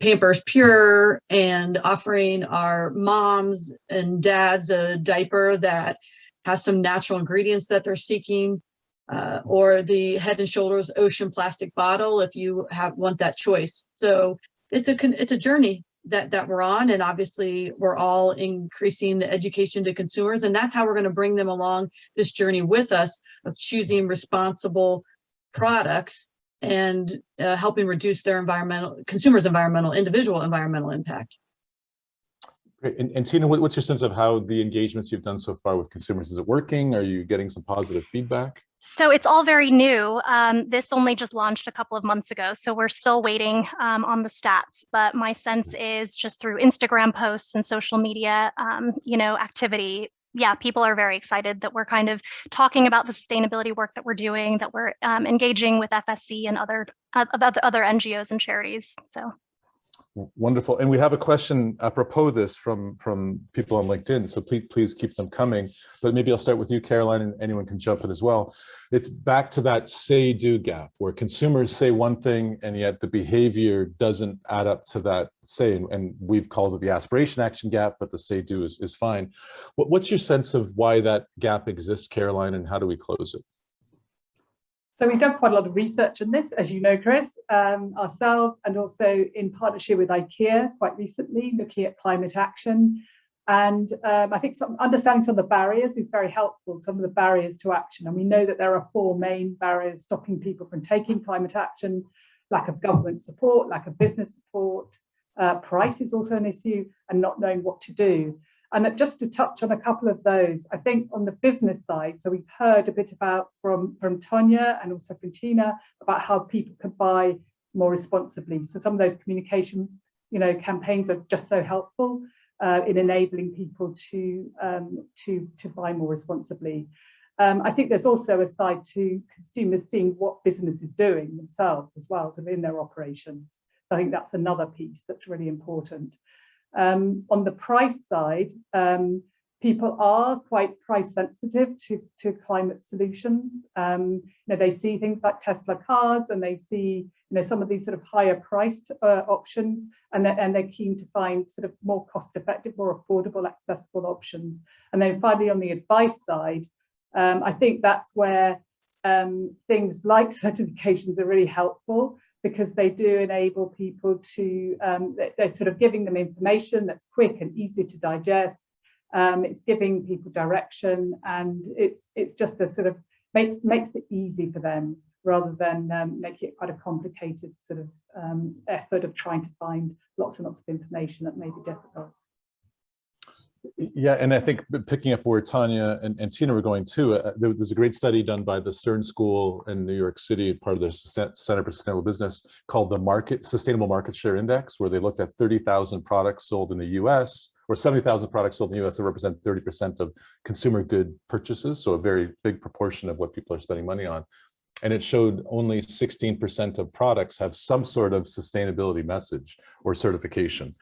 Pampers Pure and offering our moms and dads a diaper that has some natural ingredients that they're seeking, or the Head & Shoulders ocean plastic bottle if you want that choice. So it's a journey that we're on, and obviously we're all increasing the education to consumers, and that's how we're going to bring them along this journey with us of choosing responsible products and helping reduce their individual environmental impact. Great. And Tina, what's your sense of how the engagements you've done so far with consumers? Is it working? Are you getting some positive feedback? So it's all very new. This only just launched a couple of months ago, so we're still waiting on the stats. But my sense is just through Instagram posts and social media, you know, activity. Yeah, people are very excited that we're kind of talking about the sustainability work that we're doing, that we're engaging with FSC and other NGOs and charities. So. Wonderful. And we have a question apropos this from people on LinkedIn, so please keep them coming. But maybe I'll start with you, Caroline, and anyone can jump in as well. It's back to that say-do gap, where consumers say one thing and yet the behavior doesn't add up to that say. And we've called it the aspiration action gap, but the say-do is fine. What's your sense of why that gap exists, Caroline, and how do we close it? So we've done quite a lot of research on this, as you know, Chris, ourselves, and also in partnership with IKEA quite recently, looking at climate action. And I think understanding some of the barriers is very helpful, some of the barriers to action. And we know that there are 4 main barriers stopping people from taking climate action: lack of government support, lack of business support, price is also an issue, and not knowing what to do. And just to touch on a couple of those, I think on the business side, so we've heard a bit about from Tonya and also from Tina about how people can buy more responsibly. So some of those communication, campaigns are just so helpful in enabling people to buy more responsibly. I think there's also a side to consumers seeing what business is doing themselves as well, so in their operations. I think that's another piece that's really important. On the price side, people are quite price sensitive to climate solutions. They see things like Tesla cars, and they see some of these sort of higher priced options, and they're keen to find sort of more cost effective, more affordable, accessible options. And then finally, on the advice side, I think that's where things like certifications are really helpful, because they do enable people to, they're sort of giving them information that's quick and easy to digest. It's giving people direction, and it's just a sort of makes it easy for them, rather than making it quite a complicated sort of effort of trying to find lots and lots of information that may be difficult. Yeah, and I think picking up where Tonya and Tina were going too, there's a great study done by the Stern School in New York City, part of the Center for Sustainable Business, called the Sustainable Market Share Index, where they looked at 30,000 products sold in the US, or 70,000 products sold in the US that represent 30% of consumer good purchases, so a very big proportion of what people are spending money on. And it showed only 16% of products have some sort of sustainability message or certification.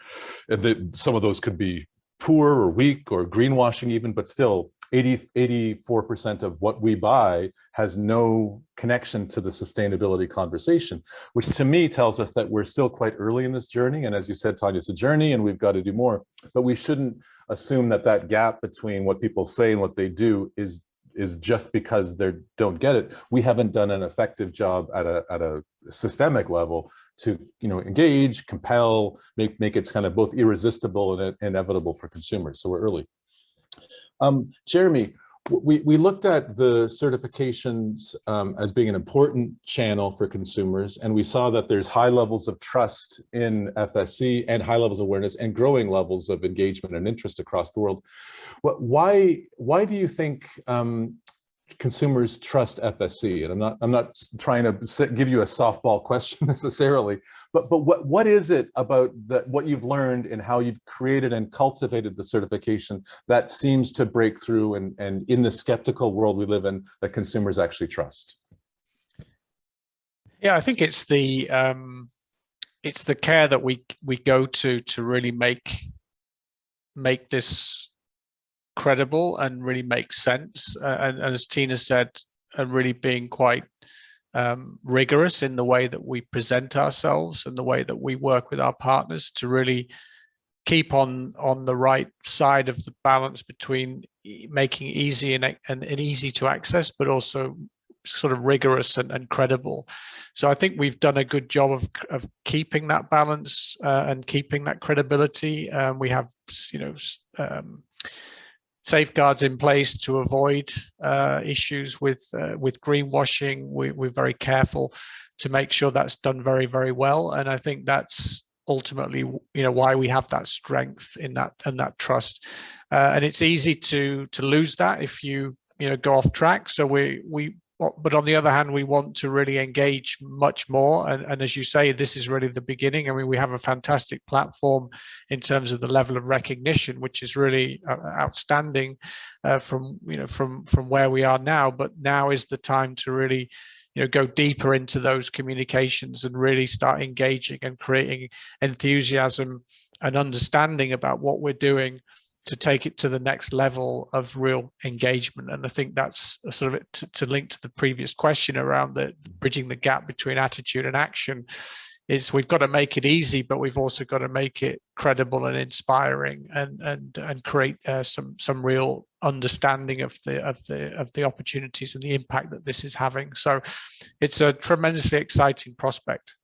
Some of those could be poor or weak or greenwashing even, but still 84% of what we buy has no connection to the sustainability conversation, which to me tells us that we're still quite early in this journey. And as you said, Tonya, it's a journey and we've got to do more, but we shouldn't assume that that gap between what people say and what they do is just because they don't get it. We haven't done an effective job at a systemic level to engage, compel, make it kind of both irresistible and inevitable for consumers. So we're early. Jeremy, we looked at the certifications as being an important channel for consumers, and we saw that there's high levels of trust in FSC and high levels of awareness and growing levels of engagement and interest across the world. Why do you think consumers trust FSC? And I'm not trying to give you a softball question necessarily, but what is it about what you've learned and how you've created and cultivated the certification that seems to break through and in the skeptical world we live in, that consumers actually trust? Yeah, I think it's the care that we go to really make this credible and really make sense, and as Tina said, and really being quite rigorous in the way that we present ourselves and the way that we work with our partners to really keep on the right side of the balance between making it easy and easy to access, but also sort of rigorous and credible. So I think we've done a good job of keeping that balance and keeping that credibility. We have safeguards in place to avoid issues with greenwashing. We're very careful to make sure that's done very, very well, and I think that's ultimately why we have that strength in that and that trust. And it's easy to lose that if you go off track. So but on the other hand, we want to really engage much more. And as you say, this is really the beginning. I mean, we have a fantastic platform in terms of the level of recognition, which is really outstanding from where we are now. But now is the time to really go deeper into those communications and really start engaging and creating enthusiasm and understanding about what we're doing to take it to the next level of real engagement. And I think that's sort of to link to the previous question around the bridging the gap between attitude and action, is we've got to make it easy, but we've also got to make it credible and inspiring and create some real understanding of the opportunities and the impact that this is having. So it's a tremendously exciting prospect.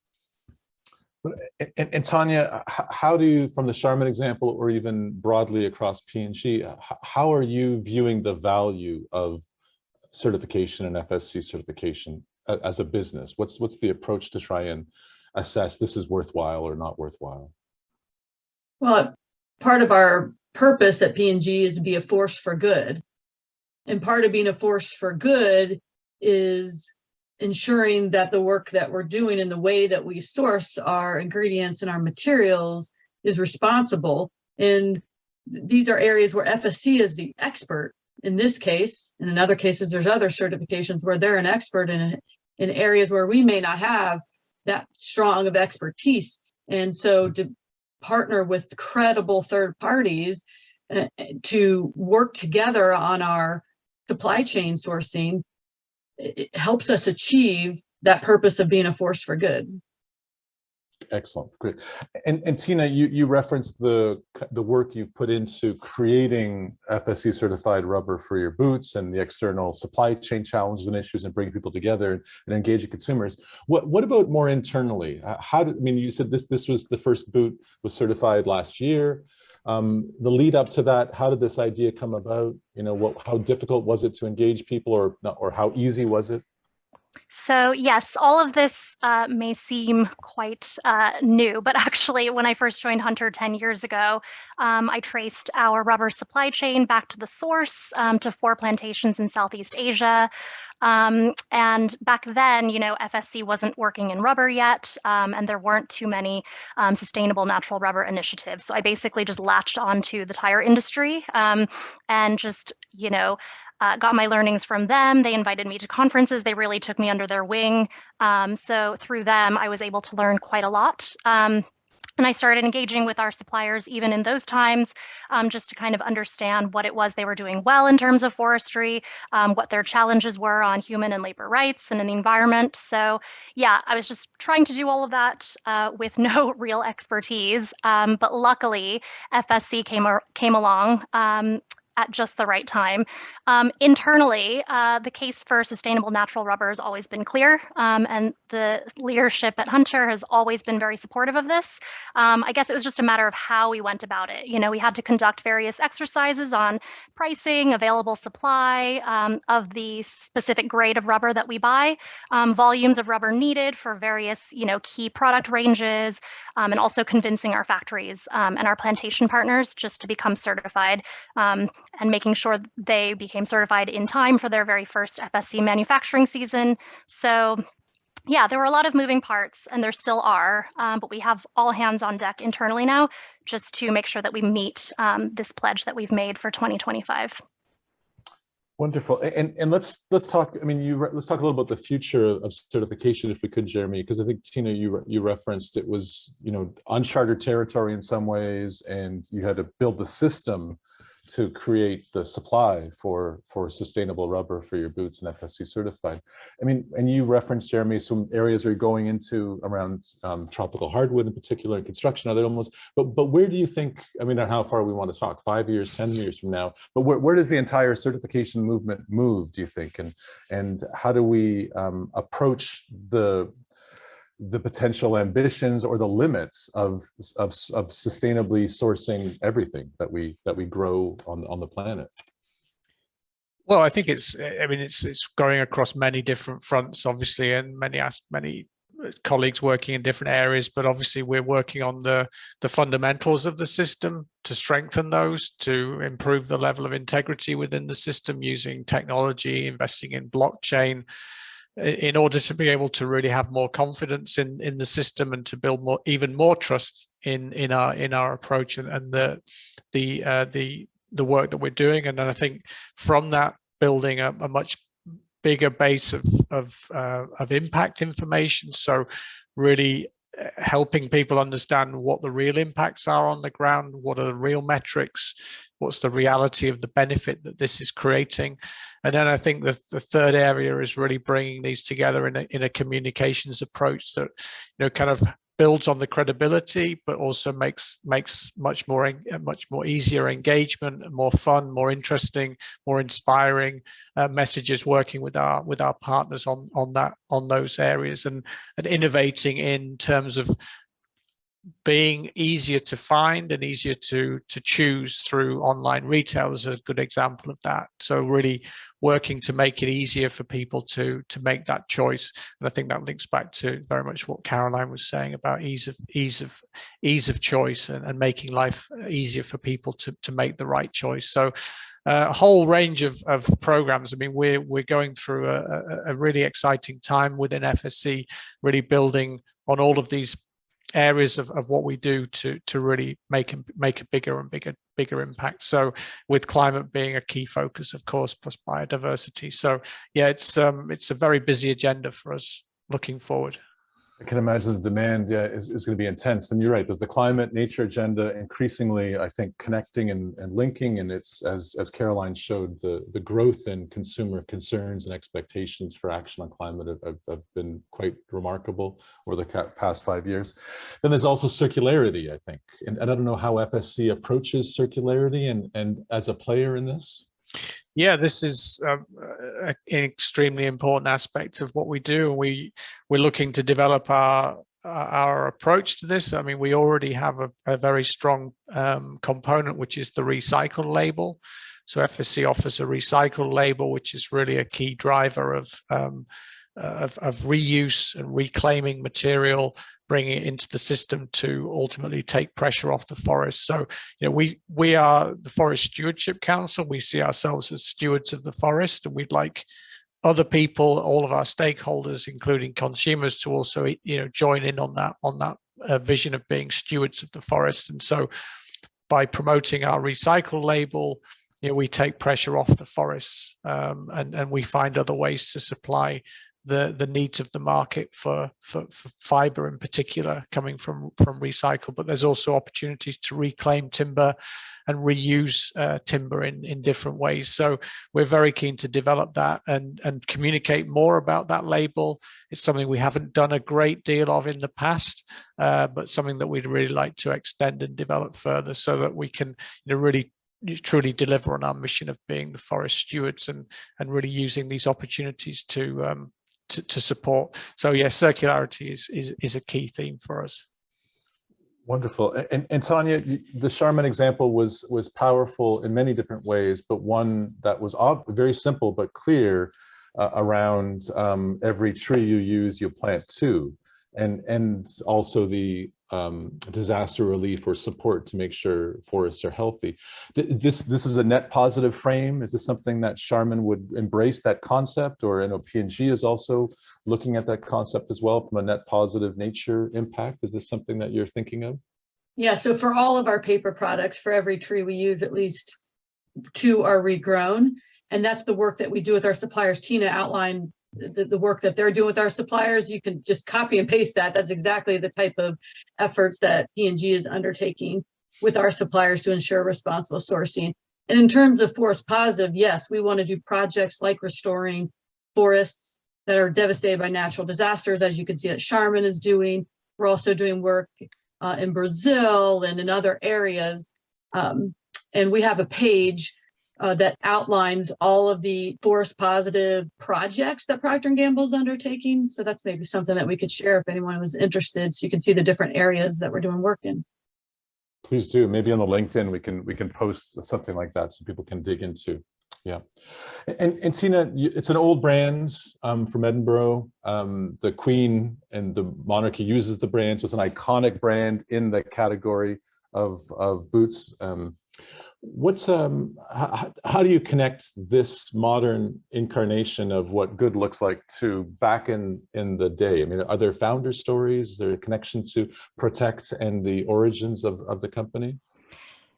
And Tonya, how do you, from the Charmin example or even broadly across P&G, how are you viewing the value of certification and FSC certification as a business? What's the approach to try and assess this is worthwhile or not worthwhile? Well, part of our purpose at P&G is to be a force for good. And part of being a force for good is ensuring that the work that we're doing and the way that we source our ingredients and our materials is responsible. And these are areas where FSC is the expert. In this case, and in other cases, there's other certifications where they're an expert in areas where we may not have that strong of expertise. And so to partner with credible third parties to work together on our supply chain sourcing, it helps us achieve that purpose of being a force for good. Excellent, great. And Tina, you referenced the work you've put into creating FSC certified rubber for your boots and the external supply chain challenges and issues and bringing people together and engaging consumers. What about more internally? You said this was the first boot was certified last year. The lead up to that, how did this idea come about? How difficult was it to engage people, or how easy was it? So yes, all of this may seem quite new, but actually when I first joined Hunter 10 years ago, I traced our rubber supply chain back to the source, to 4 plantations in Southeast Asia. And back then, FSC wasn't working in rubber yet, and there weren't too many sustainable natural rubber initiatives. So I basically just latched onto the tire industry and just, got my learnings from them. They invited me to conferences. They really took me under their wing. So through them, I was able to learn quite a lot. And I started engaging with our suppliers even in those times, just to kind of understand what it was they were doing well in terms of forestry, what their challenges were on human and labor rights and in the environment. So yeah, I was just trying to do all of that with no real expertise. But luckily, FSC came along at just the right time. Internally, the case for sustainable natural rubber has always been clear, and the leadership at Hunter has always been very supportive of this. I guess it was just a matter of how we went about it. We had to conduct various exercises on pricing, available supply of the specific grade of rubber that we buy, volumes of rubber needed for various, key product ranges, and also convincing our factories and our plantation partners just to become certified. And making sure they became certified in time for their very first FSC manufacturing season. So yeah, there were a lot of moving parts, and there still are, but we have all hands on deck internally now just to make sure that we meet this pledge that we've made for 2025. Wonderful. And let's talk. Let's talk a little about the future of certification, if we could, Jeremy, because I think Tina, you referenced it was uncharted territory in some ways, and you had to build the system to create the supply for sustainable rubber for your boots and FSC certified. And you referenced, Jeremy, some areas you're going into around tropical hardwood in particular, and construction, other almost. But where do you think? How far we want to talk? 5 years, 10 years from now? But where does the entire certification movement move, do you think? And how do we approach the potential ambitions or the limits of sustainably sourcing everything that we grow on the planet? Well, I think it's going across many different fronts, obviously, and many colleagues working in different areas. But obviously, we're working on the fundamentals of the system to strengthen those, to improve the level of integrity within the system using technology, investing in blockchain, in order to be able to really have more confidence in the system and to build even more trust in our approach and the work that we're doing. And then I think from that, building a much bigger base of impact information. So really helping people understand what the real impacts are on the ground, what are the real metrics, what's the reality of the benefit that this is creating. And then I think the third area is really bringing these together in a communications approach that kind of builds on the credibility, but also makes much more easier engagement, more fun, more interesting, more inspiring messages, working with our partners on those areas and innovating in terms of being easier to find and easier to choose through online retail is a good example of that. So really working to make it easier for people to make that choice. And I think that links back to very much what Caroline was saying about ease of choice and making life easier for people to make the right choice. So a whole range of programs. I mean, we're going through a really exciting time within FSC, really building on all of these areas of what we do to really make a bigger and bigger impact. So with climate being a key focus, of course, plus biodiversity. So yeah, it's a very busy agenda for us looking forward. I can imagine the demand is going to be intense. And you're right, there's the climate nature agenda increasingly, I think, connecting and linking. And it's, as Caroline showed, the growth in consumer concerns and expectations for action on climate have been quite remarkable over the past 5 years. Then there's also circularity, I think. And I don't know how FSC approaches circularity and as a player in this. Yeah, this is an extremely important aspect of what we do. We're looking to develop our approach to this. I mean, we already have a very strong component, which is the recycle label. So FSC offers a recycle label, which is really a key driver of reuse and reclaiming material, bringing it into the system to ultimately take pressure off the forest. So, you know, we are the Forest Stewardship Council. We see ourselves as stewards of the forest, and we'd like other people, all of our stakeholders, including consumers, to also, you know, join in on that vision of being stewards of the forest. And so, by promoting our recycle label, you know, we take pressure off the forests, and we find other ways to supply the needs of the market for fiber in particular coming from recycle. But there's also opportunities to reclaim timber and reuse timber in different ways. So we're very keen to develop that and communicate more about that label. It's something we haven't done a great deal of in the past, but something that we'd really like to extend and develop further so that we can, you know, really truly deliver on our mission of being the forest stewards and really using these opportunities to support. So yeah, circularity is a key theme for us. Wonderful. And Tanya, the Charmin example was powerful in many different ways, but one that was very simple but clear around every tree you use, you plant two, and also the disaster relief or support to make sure forests are healthy. This is a net positive frame. Is this something that Charmin would embrace, that concept? Or I know P&G is also looking at that concept as well from a net positive nature impact. Is this something that you're thinking of? Yeah, so for all of our paper products, for every tree we use, at least two are regrown. And that's the work that we do with our suppliers. Tina outlined the work that they're doing with our suppliers. You can just copy and paste that. That's exactly the type of efforts that P&G is undertaking with our suppliers to ensure responsible sourcing. And in terms of forest positive, yes, we want to do projects like restoring forests that are devastated by natural disasters, as you can see that Charmin is doing. We're also doing work in Brazil and in other areas. And we have a page that outlines all of the forest positive projects that Procter & Gamble is undertaking. So that's maybe something that we could share if anyone was interested, so you can see the different areas that we're doing work in. Please do. Maybe on the LinkedIn we can post something like that so people can dig into. Yeah. And Tina, it's an old brand from Edinburgh. The Queen and the monarchy uses the brand, so it's an iconic brand in the category of boots. How do you connect this modern incarnation of what good looks like to back in the day? I mean, are there founder stories? Is there a connection to Protect and the origins of the company?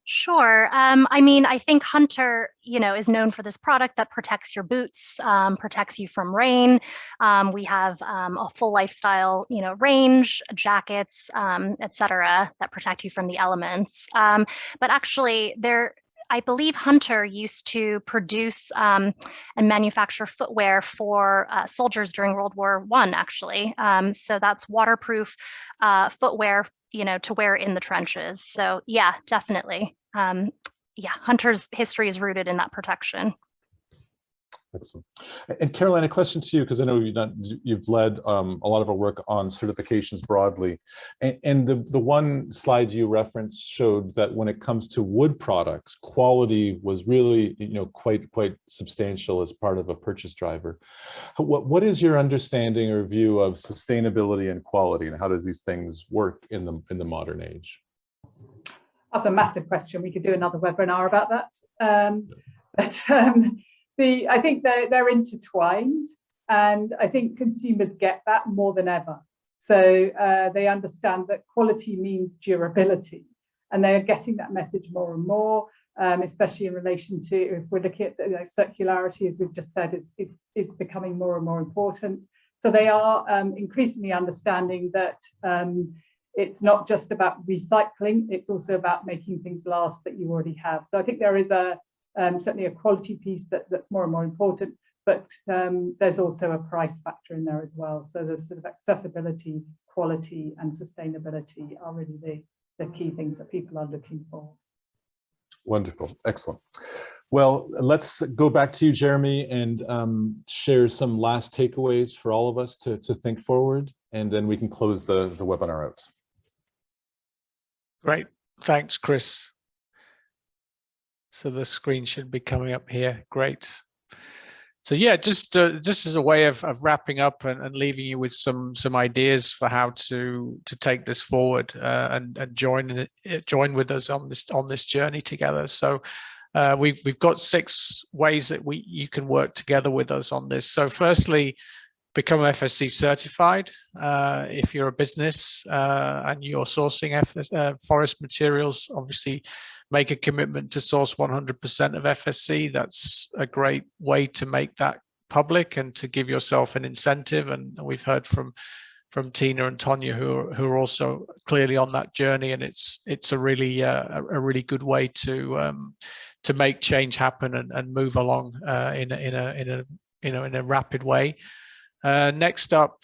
Sure. I mean, I think Hunter, you know, is known for this product that protects your boots, protects you from rain. We have a full lifestyle, you know, range, jackets, etc., that protect you from the elements. But actually, I believe Hunter used to produce and manufacture footwear for soldiers during World War I, actually. So that's waterproof footwear, you know, to wear in the trenches. So yeah, definitely. Yeah, Hunter's history is rooted in that protection. Excellent. And Caroline, a question to you, because I know you've led a lot of our work on certifications broadly, and the one slide you referenced showed that when it comes to wood products, quality was really quite substantial as part of a purchase driver. What is your understanding or view of sustainability and quality, and how does these things work in the modern age? That's a massive question. We could do another webinar about that. I think they're intertwined, and I think consumers get that more than ever. So they understand that quality means durability, and they're getting that message more and more, especially in relation to, if we're looking at circularity, as we've just said, is becoming more and more important. So they are increasingly understanding that it's not just about recycling, it's also about making things last that you already have. So I think there is certainly a quality piece that's more and more important, but there's also a price factor in there as well. So there's sort of accessibility, quality, and sustainability are really the key things that people are looking for. Wonderful, excellent. Well, let's go back to you, Jeremy, and share some last takeaways for all of us to think forward, and then we can close the webinar out. Great, thanks, Chris. So the screen should be coming up here. Great. So yeah, just as a way of wrapping up and leaving you with some ideas for how to take this forward and join with us on this journey together. So we've got 6 ways that you can work together with us on this. So firstly, become FSC certified. If you're a business and you're sourcing forest materials, obviously make a commitment to source 100% of FSC. That's a great way to make that public and to give yourself an incentive. And we've heard from Tina and Tonya who are also clearly on that journey, and it's a really good way to make change happen and move along in a rapid way. Next up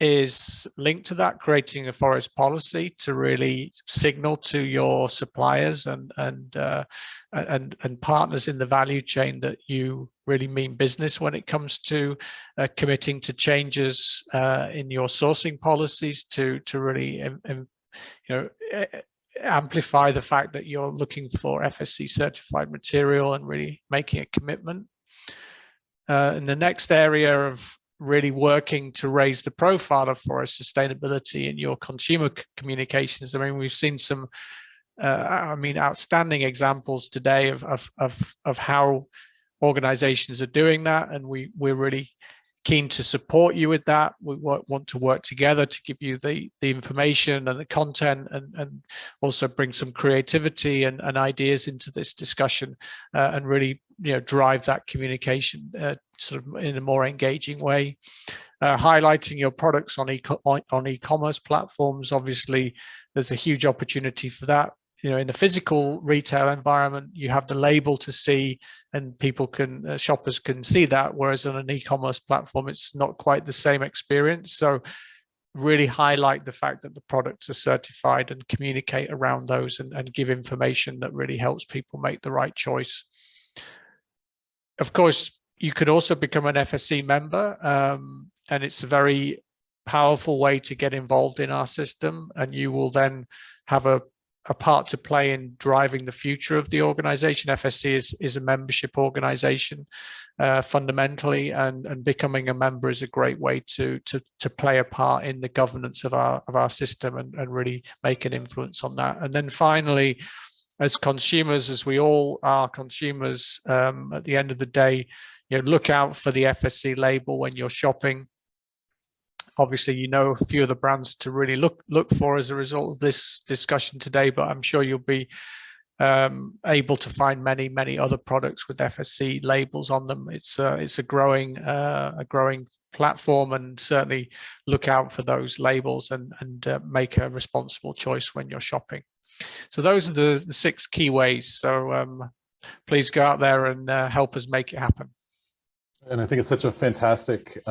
is linked to that, creating a forest policy to really signal to your suppliers and partners in the value chain that you really mean business when it comes to committing to changes in your sourcing policies to really amplify the fact that you're looking for FSC certified material and really making a commitment. In the next area of really working to raise the profile of forest sustainability in your consumer communications. I mean, we've seen some, outstanding examples today of how organizations are doing that, and we're really keen to support you with that. We want to work together to give you the information and the content, and also bring some creativity and ideas into this discussion, and really drive that communication sort of in a more engaging way. Highlighting your products on e-commerce platforms. Obviously, there's a huge opportunity for that. In the physical retail environment, you have the label to see, and shoppers can see that, whereas on an e-commerce platform, it's not quite the same experience. So really highlight the fact that the products are certified and communicate around those and give information that really helps people make the right choice. Of course, you could also become an FSC member, and it's a very powerful way to get involved in our system, and you will then have a part to play in driving the future of the organization. FSC is a membership organization fundamentally, and becoming a member is a great way to play a part in the governance of our system and really make an influence on that. And then finally, as consumers, as we all are consumers, at the end of the day, look out for the FSC label when you're shopping. Obviously, a few of the brands to really look for as a result of this discussion today, but I'm sure you'll be able to find many other products with FSC labels on them. It's a growing platform, and certainly look out for those labels and make a responsible choice when you're shopping. So those are the 6 key ways. So please go out there and help us make it happen. And I think it's such a fantastic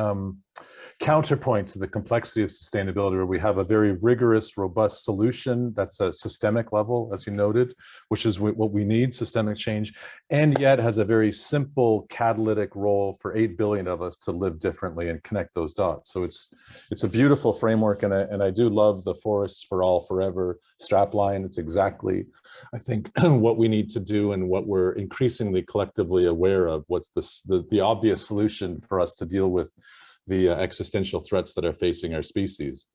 counterpoint to the complexity of sustainability, where we have a very rigorous, robust solution that's a systemic level, as you noted, which is what we need, systemic change, and yet has a very simple catalytic role for 8 billion of us to live differently and connect those dots. So it's a beautiful framework, and I do love the forests for all forever strapline. It's exactly, I think, what we need to do and what we're increasingly collectively aware of. What's the obvious solution for us to deal with the existential threats that are facing our species.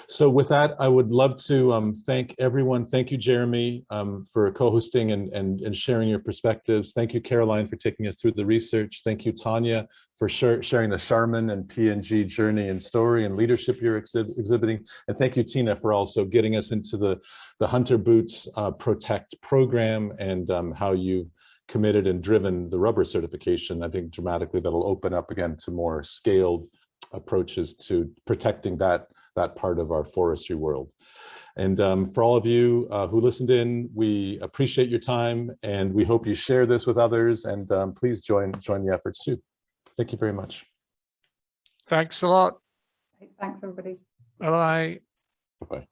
So with that, I would love to thank everyone. Thank you, Jeremy, for co-hosting and sharing your perspectives. Thank you, Caroline, for taking us through the research. Thank you, Tanya, for sharing the Charmin and P&G journey and story and leadership you're exhibiting. And thank you, Tina, for also getting us into the Hunter Boots Protect program and how you've committed and driven the rubber certification. I think dramatically that'll open up again to more scaled approaches to protecting that part of our forestry world. And for all of you who listened in, we appreciate your time, and we hope you share this with others, and please join the efforts too. Thank you very much. Thanks a lot. Thanks, everybody. Bye-bye. Bye-bye.